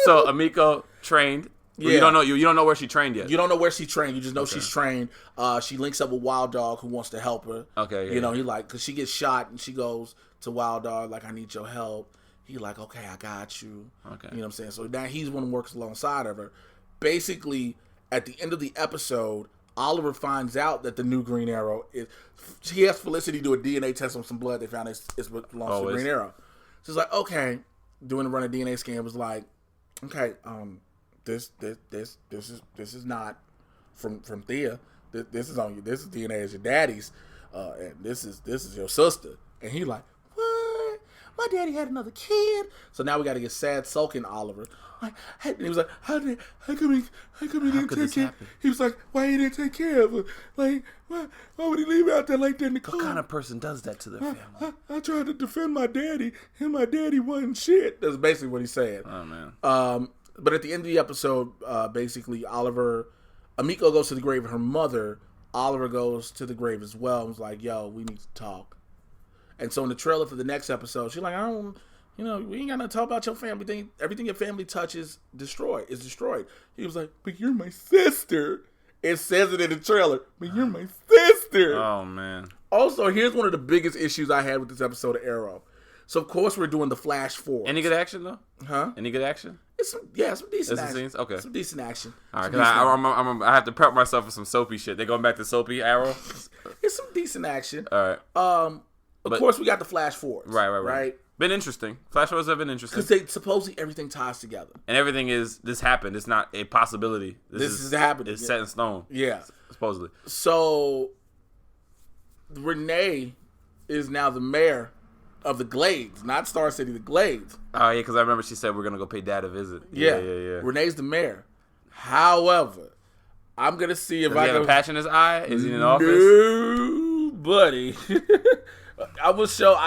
So Emiko trained. Yeah. You don't know where she trained yet. You don't know where she trained. You just know she's trained. She links up with Wild Dog, who wants to help her. Okay. Yeah. You know, he like, because she gets shot and she goes to Wild Dog like, I need your help. He like, okay, I got you. Okay. You know what I'm saying? So now he's one who works alongside of her. Basically, at the end of the episode, Oliver finds out that the new Green Arrow is. He has Felicity do a DNA test on some blood. They found it belongs to the Green Arrow. So it's like, okay, doing the run of DNA scan was like, okay, this is not from Thea. This is on you. This is DNA as your daddy's, and this is your sister. And he like, what? My daddy had another kid. So now we got to get sad, sulking Oliver. Like, and he was like, how come he didn't take care? He was like, why he didn't take care of her? Like, why would he leave her out there like that in the cold? What kind of person does that to their family? I tried to defend my daddy, and my daddy wasn't shit. That's basically what he said. Oh man. But at the end of the episode, basically, Emiko goes to the grave of her mother. Oliver goes to the grave as well and was like, yo, we need to talk. And so in the trailer for the next episode, she's like, we ain't got nothing to talk about your family thing. Everything your family touches is destroyed. He was like, but you're my sister. It says it in the trailer, but you're my sister. Oh, man. Also, here's one of the biggest issues I had with this episode of Arrow. So, of course, we're doing the flash forward. Any good action, though? Huh? Any good action? Some decent action. Scenes? Okay. Some decent action. All right, because I have to prep myself for some soapy shit. They going back to soapy Arrow? It's some decent action. All right. Of course, we got the flash forwards. Right. Been interesting. Flash forwards have been interesting. Because supposedly everything ties together. And everything this happened. It's not a possibility. This is happening. It's set in stone. Yeah. Supposedly. So, Renee is now the mayor of the Glades, not Star City, the Glades. Oh, yeah, because I remember she said we're going to go pay Dad a visit. Yeah. Renee's the mayor. However, I'm going to see if Does he have a patch in his eye? Is he in the office? No, buddy. I will show.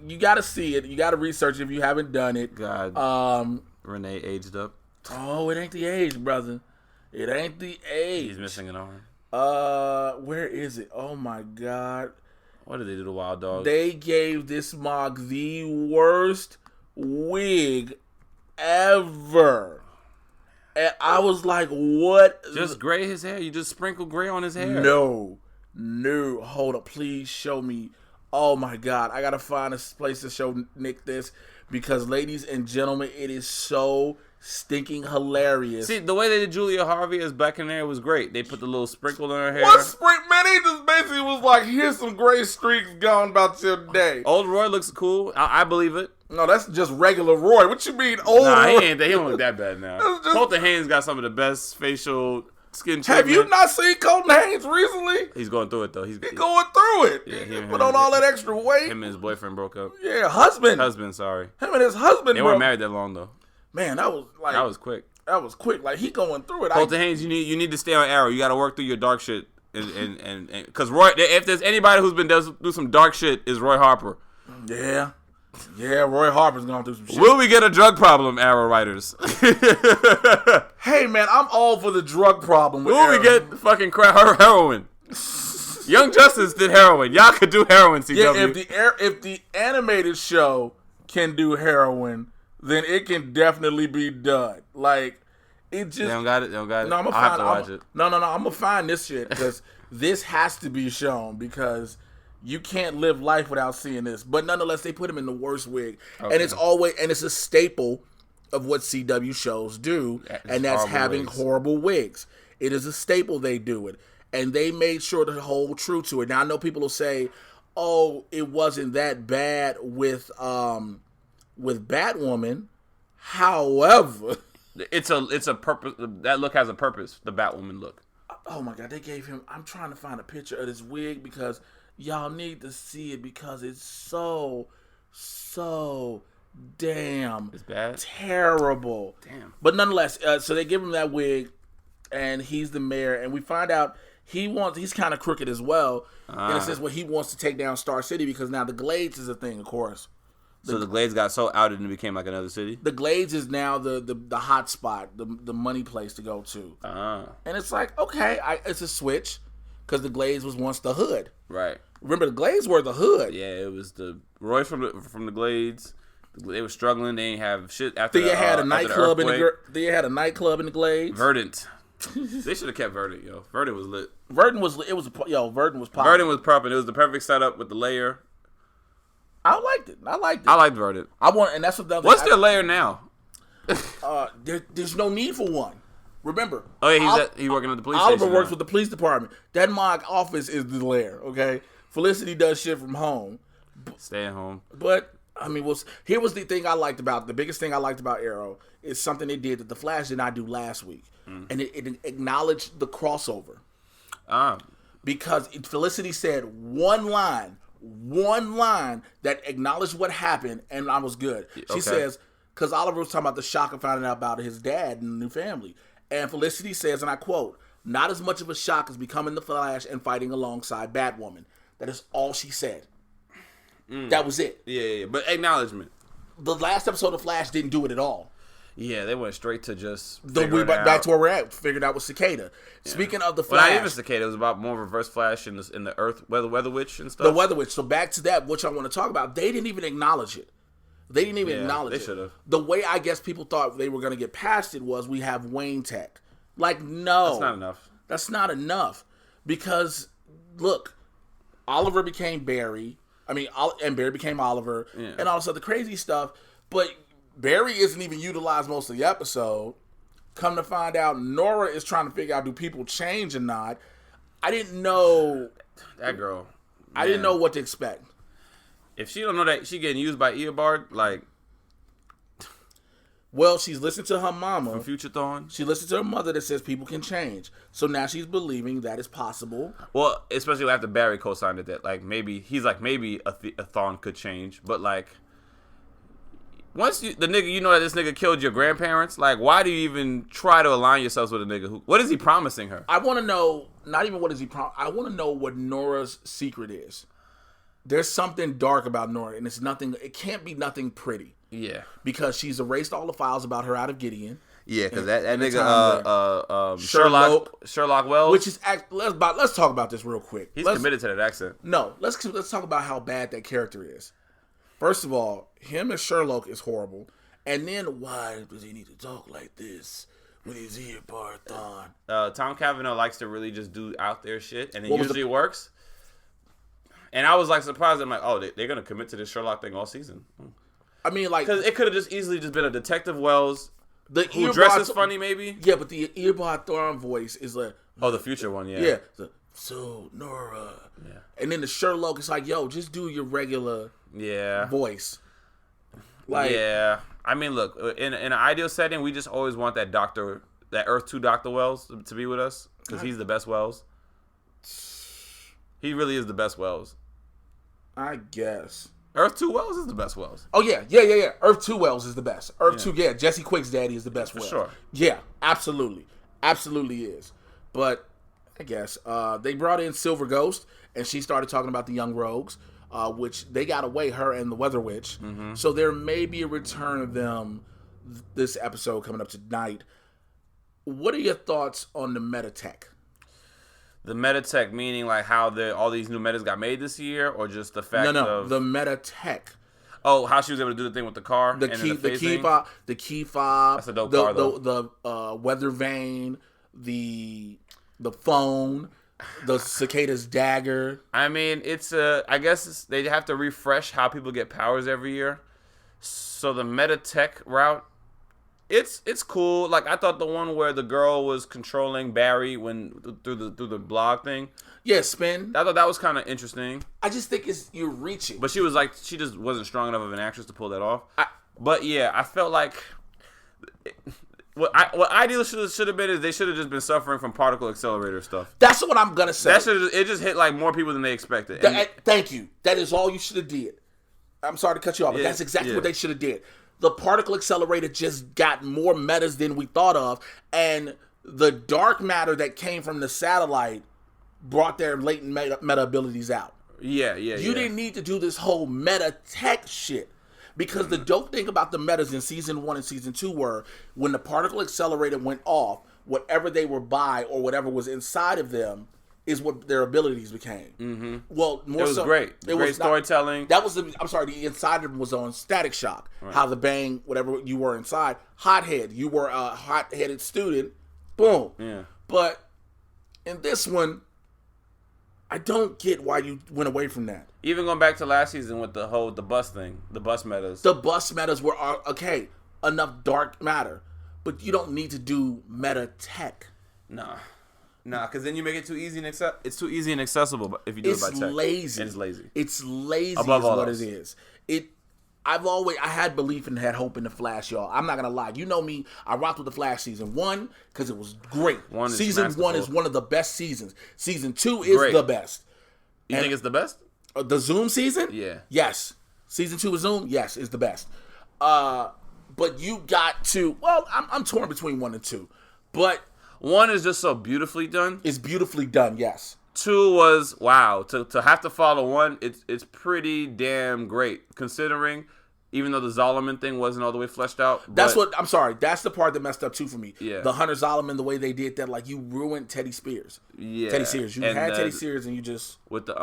You got to see it. You got to research it if you haven't done it. God. Renee aged up. Oh, it ain't the age, brother. It ain't the age. He's missing an arm. Where is it? Oh, my God. What did they do to Wild Dog? They gave this Mog the worst wig ever. And I was like, what? Just gray his hair. You just sprinkle gray on his hair. No. Hold up. Please show me. Oh, my God. I got to find a place to show Nick this because, ladies and gentlemen, it is so stinking hilarious. See, the way they did Julia Harvey as Black Canary was great. They put the little sprinkle in her hair. What sprinkle? Man, they just basically was like, here's some gray streaks going about your day. Old Roy looks cool. I believe it. No, that's just regular Roy. What you mean, old Nah, Roy? he don't look that bad now. Colton Haynes got some of the best facial skin treatment. Have you not seen Colton Haynes recently? He's going through it, though. He's going through it. Yeah, put on all that extra weight. Him and his boyfriend broke up. Yeah, husband, sorry. Him and his husband They weren't married that long, though. Man, that was quick. That was quick. Like, he going through it. Colton Haynes, you need to stay on Arrow. You got to work through your dark shit. And because Roy, if there's anybody who's been do some dark shit, is Roy Harper. Yeah, Roy Harper's going through some shit. Will we get a drug problem, Arrow writers? Hey, man, I'm all for the drug problem. Will we get fucking heroin? Young Justice did heroin. Y'all could do heroin, CW. Yeah, if the animated show can do heroin, then it can definitely be done. Like, it just... They don't got it? No, I'm gonna have to watch it. No, I'm gonna find this shit, because this has to be shown, because you can't live life without seeing this. But nonetheless, they put him in the worst wig. Okay. And it's a staple of what CW shows do, and that's having horrible wigs. It is a staple they do it. And they made sure to hold true to it. Now, I know people will say, oh, it wasn't that bad with Batwoman. However... It's a purpose. That look has a purpose, the Batwoman look. Oh, my God. They gave him... I'm trying to find a picture of this wig because y'all need to see it because it's so damn... It's bad? Terrible. Damn. But nonetheless, so they give him that wig, and he's the mayor, and we find out he's kind of crooked as well. In a sense, where he wants to take down Star City because now the Glades is a thing, of course. So the Glades got so outed and it became like another city? The Glades is now the hot spot, the money place to go to. And it's like, okay, it's a switch because the Glades was once the hood. Right. Remember, the Glades were the hood. Yeah, it was the Roy from the Glades. They were struggling. They didn't have shit after they had a nightclub in the Glades. Verdant. They should have kept Verdant, yo. Verdant was lit. Verdant was popping. Verdant was popping. It was the perfect setup with the layer. I liked it. I liked Verdant. And that's what what's their layer now? There's no need for one. Remember. Oh yeah, he's working at the police station. Oliver works with the police department. That Mog office is the lair. Okay, Felicity does shit from home. Stay at home. But I mean, here was the thing I liked about the biggest thing I liked about Arrow is something they did that the Flash did not do last week, and it acknowledged the crossover. Because Felicity said one line that acknowledged what happened, and I was good. She says, because Oliver was talking about the shock of finding out about his dad and the new family. And Felicity says, and I quote, "Not as much of a shock as becoming the Flash and fighting alongside Batwoman." That is all she said. That was it. Yeah, but acknowledgement. The last episode of Flash didn't do it at all. Yeah, they went straight to just back to where we're at. Figured out with Cicada. Yeah. Speaking of the Flash, well, not even Cicada. It was about more Reverse Flash in the Earth, Weather Witch and stuff. The Weather Witch. So back to that, which I want to talk about. They didn't even acknowledge it. They didn't even acknowledge it. They should have. The way I guess people thought they were going to get past it was we have Wayne Tech. Like, no, that's not enough. That's not enough because look, Oliver became Barry. And Barry became Oliver, and all this other crazy stuff. But Barry isn't even utilized most of the episode. Come to find out, Nora is trying to figure out, do people change or not? I didn't know. That girl. Man. I didn't know what to expect. If she don't know that she getting used by Eobard, like. Well, she's listened to her mama. From Future Thorn. She listened to her mother that says people can change. So now she's believing that is possible. Well, especially after Barry co-signed it, that maybe a Thorn could change, but once the nigga, you know that this nigga killed your grandparents, why do you even try to align yourselves with a nigga what is he promising her? I want to know, not even what is he I want to know what Nora's secret is. There's something dark about Nora, and it can't be nothing pretty. Yeah. Because she's erased all the files about her out of Gideon. Yeah, because that in the nigga, time Sherlock Wells, which is let's talk about this real quick. He's committed to that accent. No, let's talk about how bad that character is. First of all, him as Sherlock is horrible, and then why does he need to talk like this with his ear part on? Tom Cavanaugh likes to really just do out there shit, and it usually works. And I was like surprised. I'm like, oh, they're gonna commit to this Sherlock thing all season. I mean, like, because it could have just easily just been a Detective Wells who earbud dresses funny, maybe. Yeah, but the earbud Thorne voice is like, oh, the future one, yeah. Yeah. So Nora. Yeah. And then the Sherlock is like, yo, just do your regular voice. Like, yeah. I mean, look, in an ideal setting, we just always want that Earth 2 Dr. Wells to be with us because he's the best Wells. He really is the best Wells. I guess. Earth 2 Wells is the best Wells. Oh, yeah. Earth 2 Wells is the best. Earth 2, Jesse Quick's daddy is the best Wells. Sure. Yeah, absolutely. Absolutely is. But I guess they brought in Silver Ghost, and she started talking about the Young Rogues, which they got away, her and the Weather Witch. Mm-hmm. So there may be a return of them this episode coming up tonight. What are your thoughts on the meta tech? The meta tech meaning like how all these new metas got made this year, or just the fact of the meta tech. Oh, how she was able to do the thing with the car, the key fob. That's a dope car, though. The weather vane, the phone, the cicada's dagger. I mean, I guess they have to refresh how people get powers every year. So the meta tech route. It's cool. Like, I thought the one where the girl was controlling Barry through the blog thing. Yeah, spin. I thought that was kind of interesting. I just think you're reaching. But she just wasn't strong enough of an actress to pull that off. But yeah, I felt like what ideal should have been is they should have just been suffering from particle accelerator stuff. That's what I'm gonna say. It just hit like more people than they expected. Thank you. That is all you should have did. I'm sorry to cut you off, but that's exactly what they should have did. The particle accelerator just got more metas than we thought of, and the dark matter that came from the satellite brought their latent meta abilities out. You didn't need to do this whole meta tech shit, because the dope thing about the metas in season 1 and season 2 were when the particle accelerator went off, whatever they were by or whatever was inside of them is what their abilities became. Mm-hmm. Well, more it was so, great. It great was storytelling. The inside of them was on Static Shock. Right. How the bang, whatever you were inside. Hothead, you were a hot-headed student. Boom. Yeah. But in this one, I don't get why you went away from that. Even going back to last season with the bus thing, the bus metas. The bus metas were, okay, enough dark matter. But you don't need to do meta tech. Nah, because then you make it too easy and it's too easy and accessible. But if you do it by tech, lazy. It's lazy. It's lazy. Above is all what else. it is. I had belief and had hope in the Flash, y'all. I'm not gonna lie. You know me. I rocked with the Flash season 1 because it was great. Season 1 is one of the best seasons. Season 2 is the best. You think it's the best? The Zoom season? Yeah. Yes. Season 2 of Zoom? Yes, is the best. But you got to. Well, I'm torn between 1 and 2, but. 1 is just so beautifully done. It's beautifully done, yes. 2 was, wow. To have to follow 1, it's pretty damn great, considering, even though the Zolomon thing wasn't all the way fleshed out. That's the part that messed up too for me. Yeah. The Hunter Zolomon, the way they did that, like, you ruined Teddy Spears. Yeah. Teddy Sears. You had Teddy Sears and you just. With the,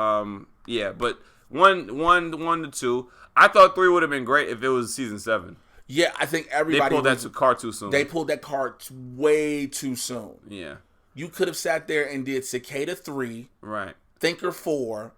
but 1 to 2, I thought 3 would have been great if it was season 7. Yeah, I think everybody... They pulled that card too soon. They pulled that card way too soon. Yeah. You could have sat there and did Cicada 3. Right. Thinker 4.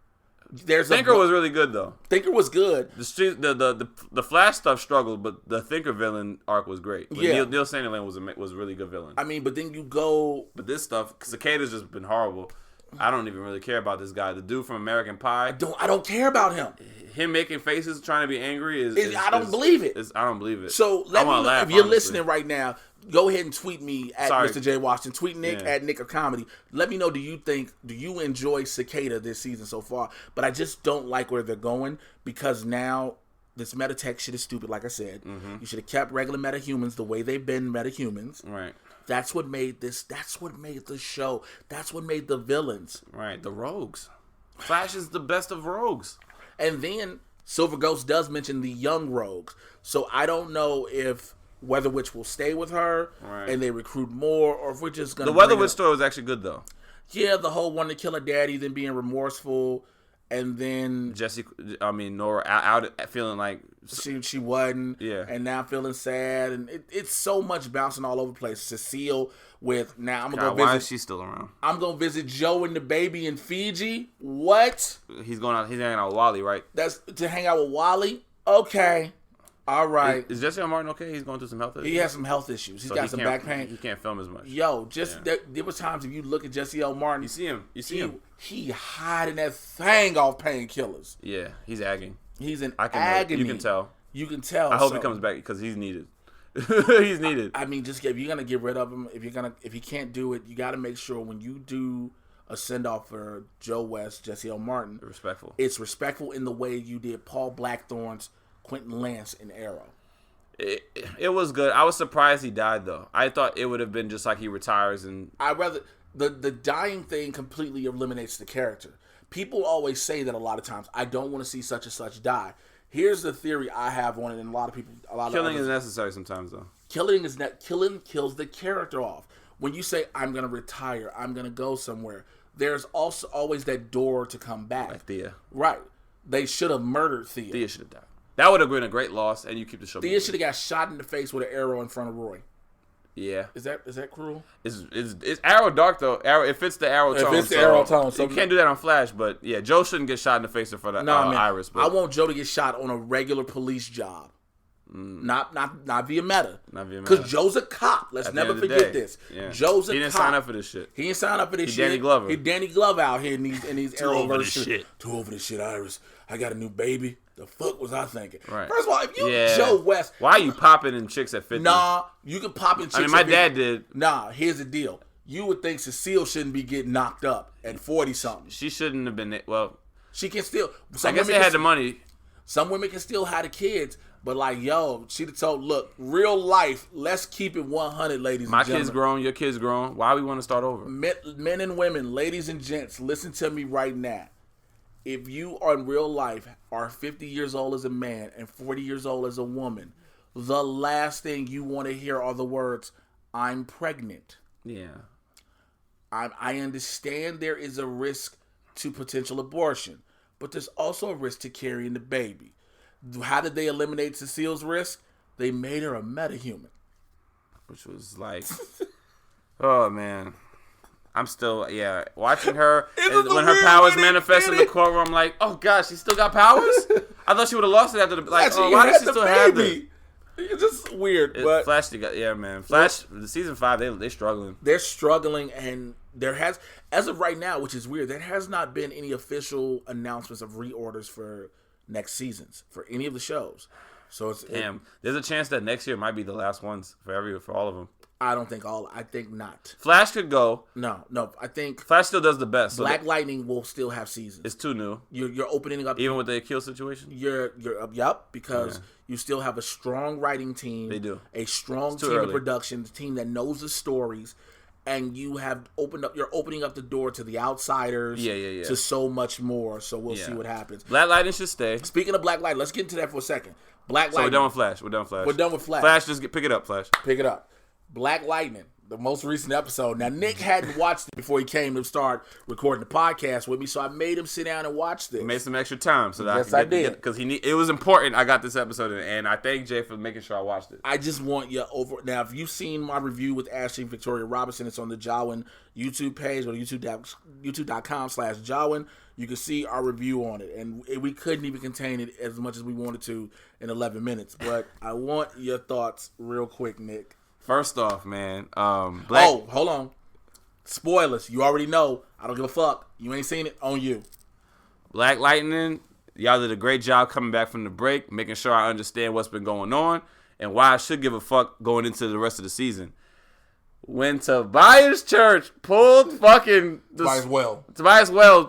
Thinker was really good, though. Thinker was good. The Flash stuff struggled, but the Thinker villain arc was great. But yeah. Neil Sandiland was a really good villain. I mean, but then you go... But this stuff, Cicada's just been horrible. I don't even really care about this guy. The dude from American Pie. I don't care about him. Him making faces, trying to be angry is I don't believe it. I don't believe it. So let me know, if you're listening right now, go ahead and tweet me at Mr. J Washington. Tweet Nick at Nick of Comedy. Let me know, do you enjoy Cicada this season so far? But I just don't like where they're going, because now this meta tech shit is stupid, like I said. Mm-hmm. You should have kept regular metahumans the way they've been metahumans. Right. That's what made this. That's what made the show. That's what made the villains. Right. The rogues. Flash is the best of rogues. And then Silver Ghost does mention the young rogues. So I don't know if Weather Witch will stay with her and they recruit more, or if we're just going to... The Weather Witch story was actually good, though. Yeah, the whole wanting to kill her daddy, then being remorseful, and then... Nora out feeling like... She wasn't. Yeah. And now feeling sad, and it's so much bouncing all over the place. Cecile with... Now, I'm going to go visit... Why is she still around? I'm going to visit Joe and the baby in Fiji. What? He's hanging out with Wally, right? That's to hang out with Wally? Okay. All right. Is Jesse L. Martin okay? He's going through some health issues? He has some health issues. He's got some back pain. He can't film as much. Yo, there was times if you look at Jesse L. Martin. You see him. He hiding that thing off painkillers. Yeah, he's agging. He's in agony. You can tell. You can tell. I hope he comes back because he's needed. He's needed. I mean, if you're gonna get rid of him, if you can't do it, you got to make sure when you do a send off for Joe West, Jesse L. Martin, respectful. It's respectful in the way you did Paul Blackthorne's Quentin Lance in Arrow. It was good. I was surprised he died though. I thought it would have been just like he retires and. I rather the dying thing completely eliminates the character. People always say that a lot of times. I don't want to see such and such die. Here's the theory I have on it, and killing is necessary sometimes though. Killing kills the character off. When you say I'm gonna retire, I'm gonna go somewhere, there's also always that door to come back. Like Thea. Right. They should have murdered Thea. Thea should have died. That would have been a great loss, and you keep the show. Thea should have got shot in the face with an arrow in front of Roy. Yeah. Is that cruel? It's Arrow dark though. It fits the Arrow tone. It fits the Arrow tone. So you can't do that on Flash, but yeah, Joe shouldn't get shot in the face in front of Iris. But I want Joe to get shot on a regular police job. Not via Meta. Not via Meta. Because Joe's a cop. Let's never forget this. Yeah. Joe's a cop. He didn't sign up for this shit. He didn't sign up for this He shit. Danny Glover. He Danny Glover out here in these Arrowverse shit. Too over this shit, Iris. I got a new baby. The fuck was I thinking? Right. First of all, if you Joe West, why are you popping in chicks at 50? Nah, you can pop in chicks. I mean, my dad did. Nah, here's the deal. You would think Cecile shouldn't be getting knocked up at 40 something. She shouldn't have been. Well, she can still. I guess they had the money. Some women can still have the kids, but like, yo, she'd have told, look, real life. Let's keep it 100, ladies. My and gentlemen. kid's grown. Your kid's grown. Why we want to start over? Men and women, ladies and gents, listen to me right now. If you are in real life are 50 years old as a man and 40 years old as a woman, the last thing you want to hear are the words, I'm pregnant. Yeah. I understand there is a risk to potential abortion, but there's also a risk to carrying the baby. How did they eliminate Cecile's risk? They made her a metahuman. Which was like, oh, man. I'm still, watching her. When her powers manifest in the courtroom, I'm like, oh, gosh, she still got powers? I thought she would have lost it after the, like, why does she still have it? It's just weird. But Flash, man. Flash, the season 5, they're struggling. They're struggling, and there has, as of right now, which is weird, there has not been any official announcements of reorders for next seasons for any of the shows. So it's there's a chance that next year might be the last ones for all of them. I don't think all. I think not. Flash could go. No. I think Flash still does the best. Black Lightning will still have seasons. It's too new. You're opening up even with the Akil situation. You're because you still have a strong writing team. They do a strong team of production, a team that knows the stories, and you have opened up. You're opening up the door to the outsiders. To so much more. So we'll see what happens. Black Lightning should stay. Speaking of Black Lightning, let's get into that for a second. Black Lightning. So we're done with Flash. We're done with Flash. Flash, just pick it up, Flash. Pick it up. Black Lightning, the most recent episode. Now, Nick hadn't watched it before he came to start recording the podcast with me, so I made him sit down and watch this. He made some extra time so that I did. Because it was important I got this episode in, and I thank Jay for making sure I watched it. I just want you over. Now, if you've seen my review with Ashley and Victoria Robinson, it's on the Jawin YouTube page or youtube.com/Jawin. You can see our review on it, and we couldn't even contain it as much as we wanted to in 11 minutes. But I want your thoughts real quick, Nick. First off, man, hold on. Spoilers. You already know. I don't give a fuck. You ain't seen it. On you. Black Lightning, y'all did a great job coming back from the break, making sure I understand what's been going on and why I should give a fuck going into the rest of the season. When Tobias Church pulled Tobias Wells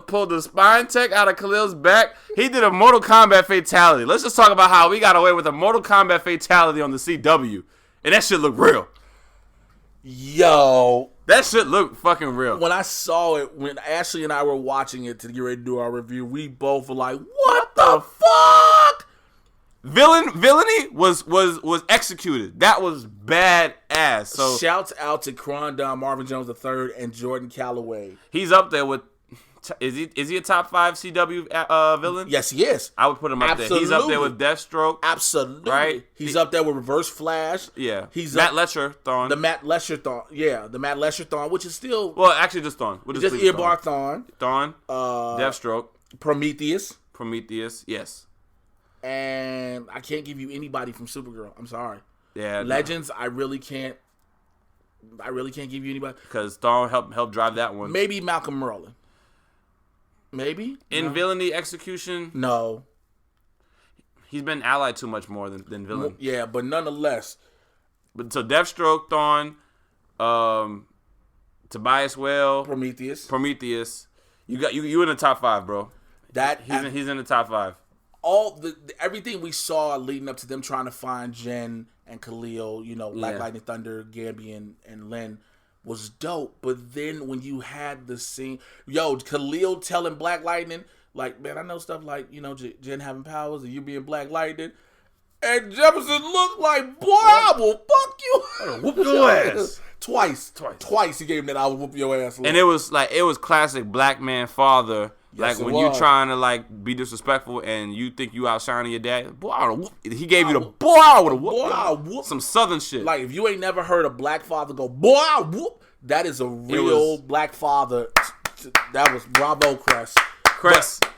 pulled the spine tech out of Khalil's back, he did a Mortal Kombat fatality. Let's just talk about how we got away with a Mortal Kombat fatality on the CW. And that shit look real. Yo. That shit look fucking real. When I saw it, when Ashley and I were watching it to get ready to do our review, we both were like, what the fuck? Villainy was executed. That was badass. So shouts out to Crondon, Marvin Jones III, and Jordan Calloway. he's up there with. Is he a top 5 CW villain? Yes, he is. I would put him up there. He's up there with Deathstroke. Absolutely. Right? He's up there with Reverse Flash. Yeah. He's Matt Lesher Thawne. The Matt Lesher Thawne. Yeah, the Matt Lesher Thawne, which is still Well, actually just Thawne. We'll just leave Earbar Thawne. Deathstroke. Prometheus. Yes. And I can't give you anybody from Supergirl. I'm sorry. Yeah. Legends, I really can't give you anybody. Because Thawne helped drive that one. Maybe Malcolm Merlin. Maybe in villainy execution. No, he's been allied too much more than villain. Yeah, but nonetheless. But so Deathstroke, Thawne, Tobias Whale, Prometheus. You in the top 5, bro. He's in the top 5. All everything we saw leading up to them trying to find Jen and Khalil, Black Lightning, Thunder, Gambian, and Lynn. Was dope, but then when you had the scene, Khalil telling Black Lightning, like, man, I know stuff like, Jen having powers and you being Black Lightning, and Jefferson looked like, boy, I will fuck you. I will whoop your ass. Twice he gave him that I will whoop your ass. And it was classic black man father. Yes, like when you trying to be disrespectful and you think you outshining your dad, boy, I whoop. He gave you the boy, I would have whooped some southern shit. Like if you ain't never heard a black father go, boy, I whoop. That is a real black father. That was bravo, Crest.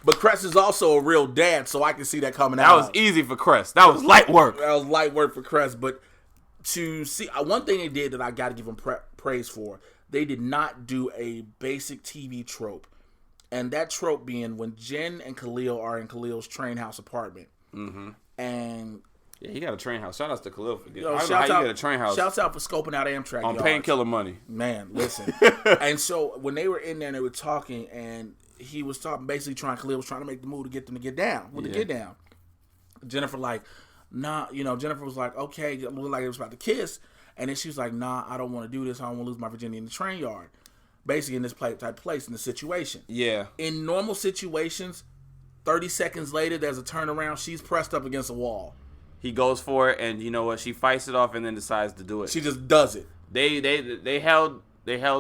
But Crest is also a real dad, so I can see that coming out. That was easy for Crest. That was light work. That was light work for Crest. But to see one thing they did that I got to give them praise for, they did not do a basic TV trope. And that trope being when Jen and Khalil are in Khalil's train house apartment. Mm-hmm. And yeah, he got a train house. Shout out to Khalil for getting. I don't know how you get a train house. Shouts out for scoping out Amtrak on painkiller money. Man, listen. And so when they were in there and they were talking, and he was talking, basically Khalil was trying to make the move to get them to get down. To get down. Jennifer Jennifer was like, okay, it looked like it was about to kiss. And then she was like, nah, I don't want to do this. I don't want to lose my virginity in the train yard. Basically in this type place in the situation. Yeah. In normal situations, 30 seconds later, there's a turnaround. She's pressed up against a wall. He goes for it, and you know what? She fights it off and then decides to do it. She just does it. They held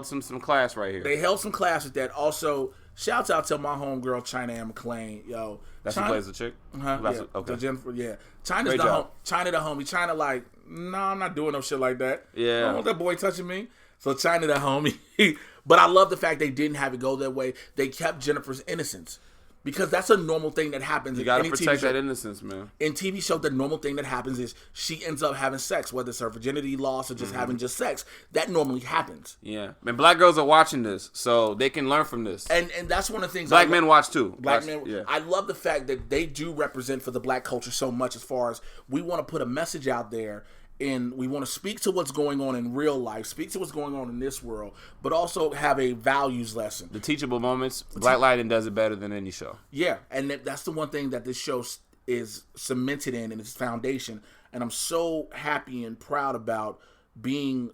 some class right here. They held some class with that. Also, shouts out to my homegirl China Ann McClain. Yo, that's who plays the chick. Yeah, okay. Jennifer. Yeah, China the homie. China like, nah, I'm not doing no shit like that. Yeah, I don't want that boy touching me. So China the homie. But I love the fact they didn't have it go that way. They kept Jennifer's innocence. Because that's a normal thing that happens. You gotta protect that innocence, man. In TV shows, the normal thing that happens is she ends up having sex, whether it's her virginity loss or just having just sex. That normally happens. Yeah, man. Black girls are watching this, so they can learn from this. And that's one of the things. Black men watch too. Men. Yeah. I love the fact that they do represent for the black culture so much. As far as we want to put a message out there. And we want to speak to what's going on in real life, speak to what's going on in this world, but also have a values lesson. The teachable moments, Black Lightning does it better than any show. Yeah, and that's the one thing that this show is cemented in its foundation. And I'm so happy and proud about being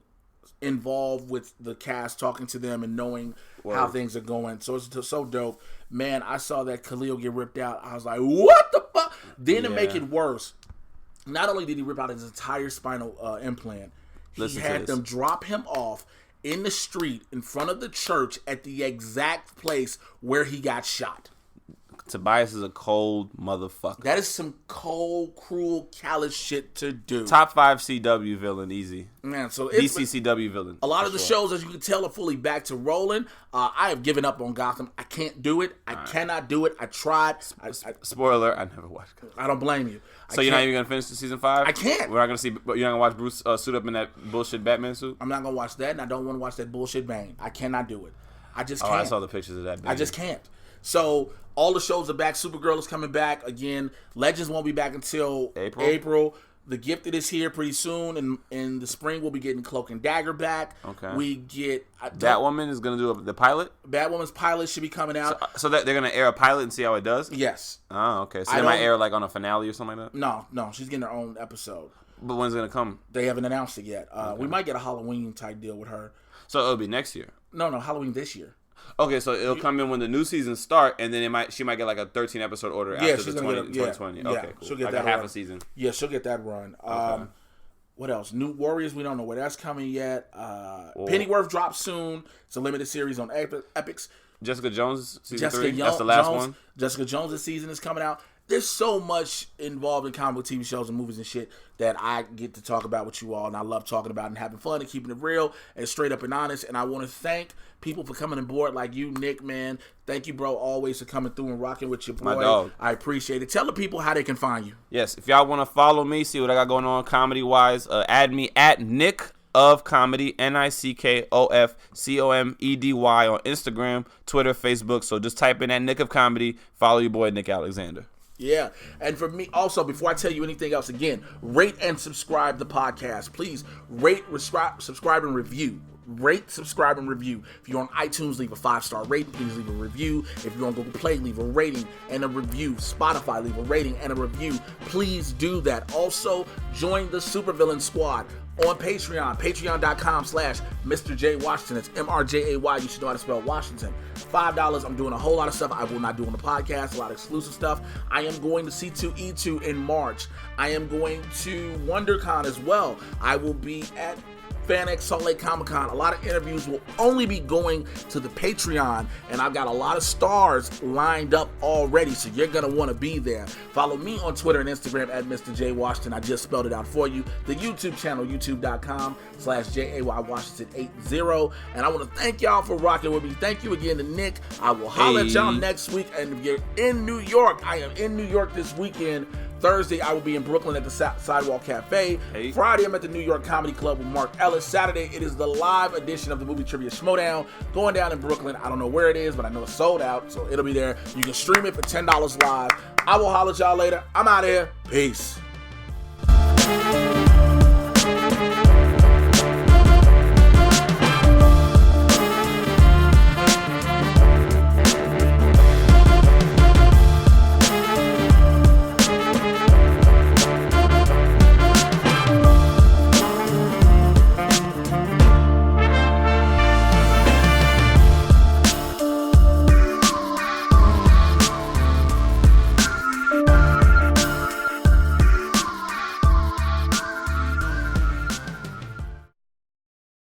involved with the cast, talking to them and knowing how things are going. So it's so dope. Man, I saw that Khalil get ripped out. I was like, what the fuck? Then to make it worse, not only did he rip out his entire spinal implant, he had them drop him off in the street in front of the church at the exact place where he got shot. Tobias is a cold motherfucker. That is some cold, cruel, callous shit to do. Top 5 CW villain, easy. Man, so DCCW villain. A lot of the shows, as you can tell, are fully back to rolling. I have given up on Gotham. I can't do it. I cannot do it. I tried. Spoiler: I never watched Gotham. I don't blame you. So you're not even gonna finish the season 5? I can't. We're not gonna see. You're not gonna watch Bruce suit up in that bullshit Batman suit. I'm not gonna watch that, and I don't want to watch that bullshit Bane. I cannot do it. I just can't. I saw the pictures of that Bane. I just can't. So all the shows are back. Supergirl is coming back again. Legends won't be back until April. The Gifted is here pretty soon, and in the spring we'll be getting Cloak and Dagger back. Okay. We get Batwoman is gonna do the pilot. Batwoman's pilot should be coming out. So that they're gonna air a pilot and see how it does. Yes. Oh, okay. So they might air like on a finale or something like that. No, she's getting her own episode. But when's it gonna come? They haven't announced it yet. We might get a Halloween type deal with her. So it'll be next year. No, Halloween this year. Okay, so it'll come in when the new season start, and then she might get like a 13 episode order after the 2020. Yeah, okay, cool. She'll get like that a half run. a season. Yeah, she'll get that run. Okay. What else? New Warriors, we don't know where that's coming yet. Pennyworth drops soon. It's a limited series on Epics. Jessica Jones season 3. That's the last one. Jessica Jones' season is coming out. There's so much involved in comic book TV shows and movies and shit that I get to talk about with you all, and I love talking about and having fun and keeping it real and straight up and honest. And I want to thank people for coming on board, like you, Nick, man. Thank you, bro, always for coming through and rocking with your boy. My dog. I appreciate it. Tell the people how they can find you. Yes, if y'all want to follow me, see what I got going on comedy-wise, add me at Nick of Comedy, NICKOFCOMEDY on Instagram, Twitter, Facebook. So just type in that Nick of Comedy. Follow your boy, Nick Alexander. Yeah, and for me, also, before I tell you anything else, again, rate and subscribe the podcast. Please rate, subscribe, and review. Rate, subscribe, and review. If you're on iTunes, leave a 5-star rating. Please leave a review. If you're on Google Play, leave a rating and a review. Spotify, leave a rating and a review. Please do that. Also, join the Supervillain Squad on Patreon. Patreon.com/Mr. J Washington. It's MRJAY. You should know how to spell Washington. $5. I'm doing a whole lot of stuff I will not do on the podcast. A lot of exclusive stuff. I am going to C2E2 in March. I am going to WonderCon as well. I will be at FanX Salt Lake Comic Con. A lot of interviews will only be going to the Patreon, and I've got a lot of stars lined up already, so you're going to want to be there. Follow me on Twitter and Instagram at Mr. J Washington. I just spelled it out for you. The YouTube channel, youtube.com/JAYWashington80. And I want to thank y'all for rocking with me. Thank you again to Nick. I will holler at y'all next week. And if you're in New York, I am in New York this weekend. Thursday, I will be in Brooklyn at the Sidewalk Cafe. Hey. Friday, I'm at the New York Comedy Club with Mark Ellis. Saturday, it is the live edition of the Movie Trivia Schmodown going down in Brooklyn. I don't know where it is, but I know it's sold out, so it'll be there. You can stream it for $10 live. I will holler at y'all later. I'm out of here. Peace.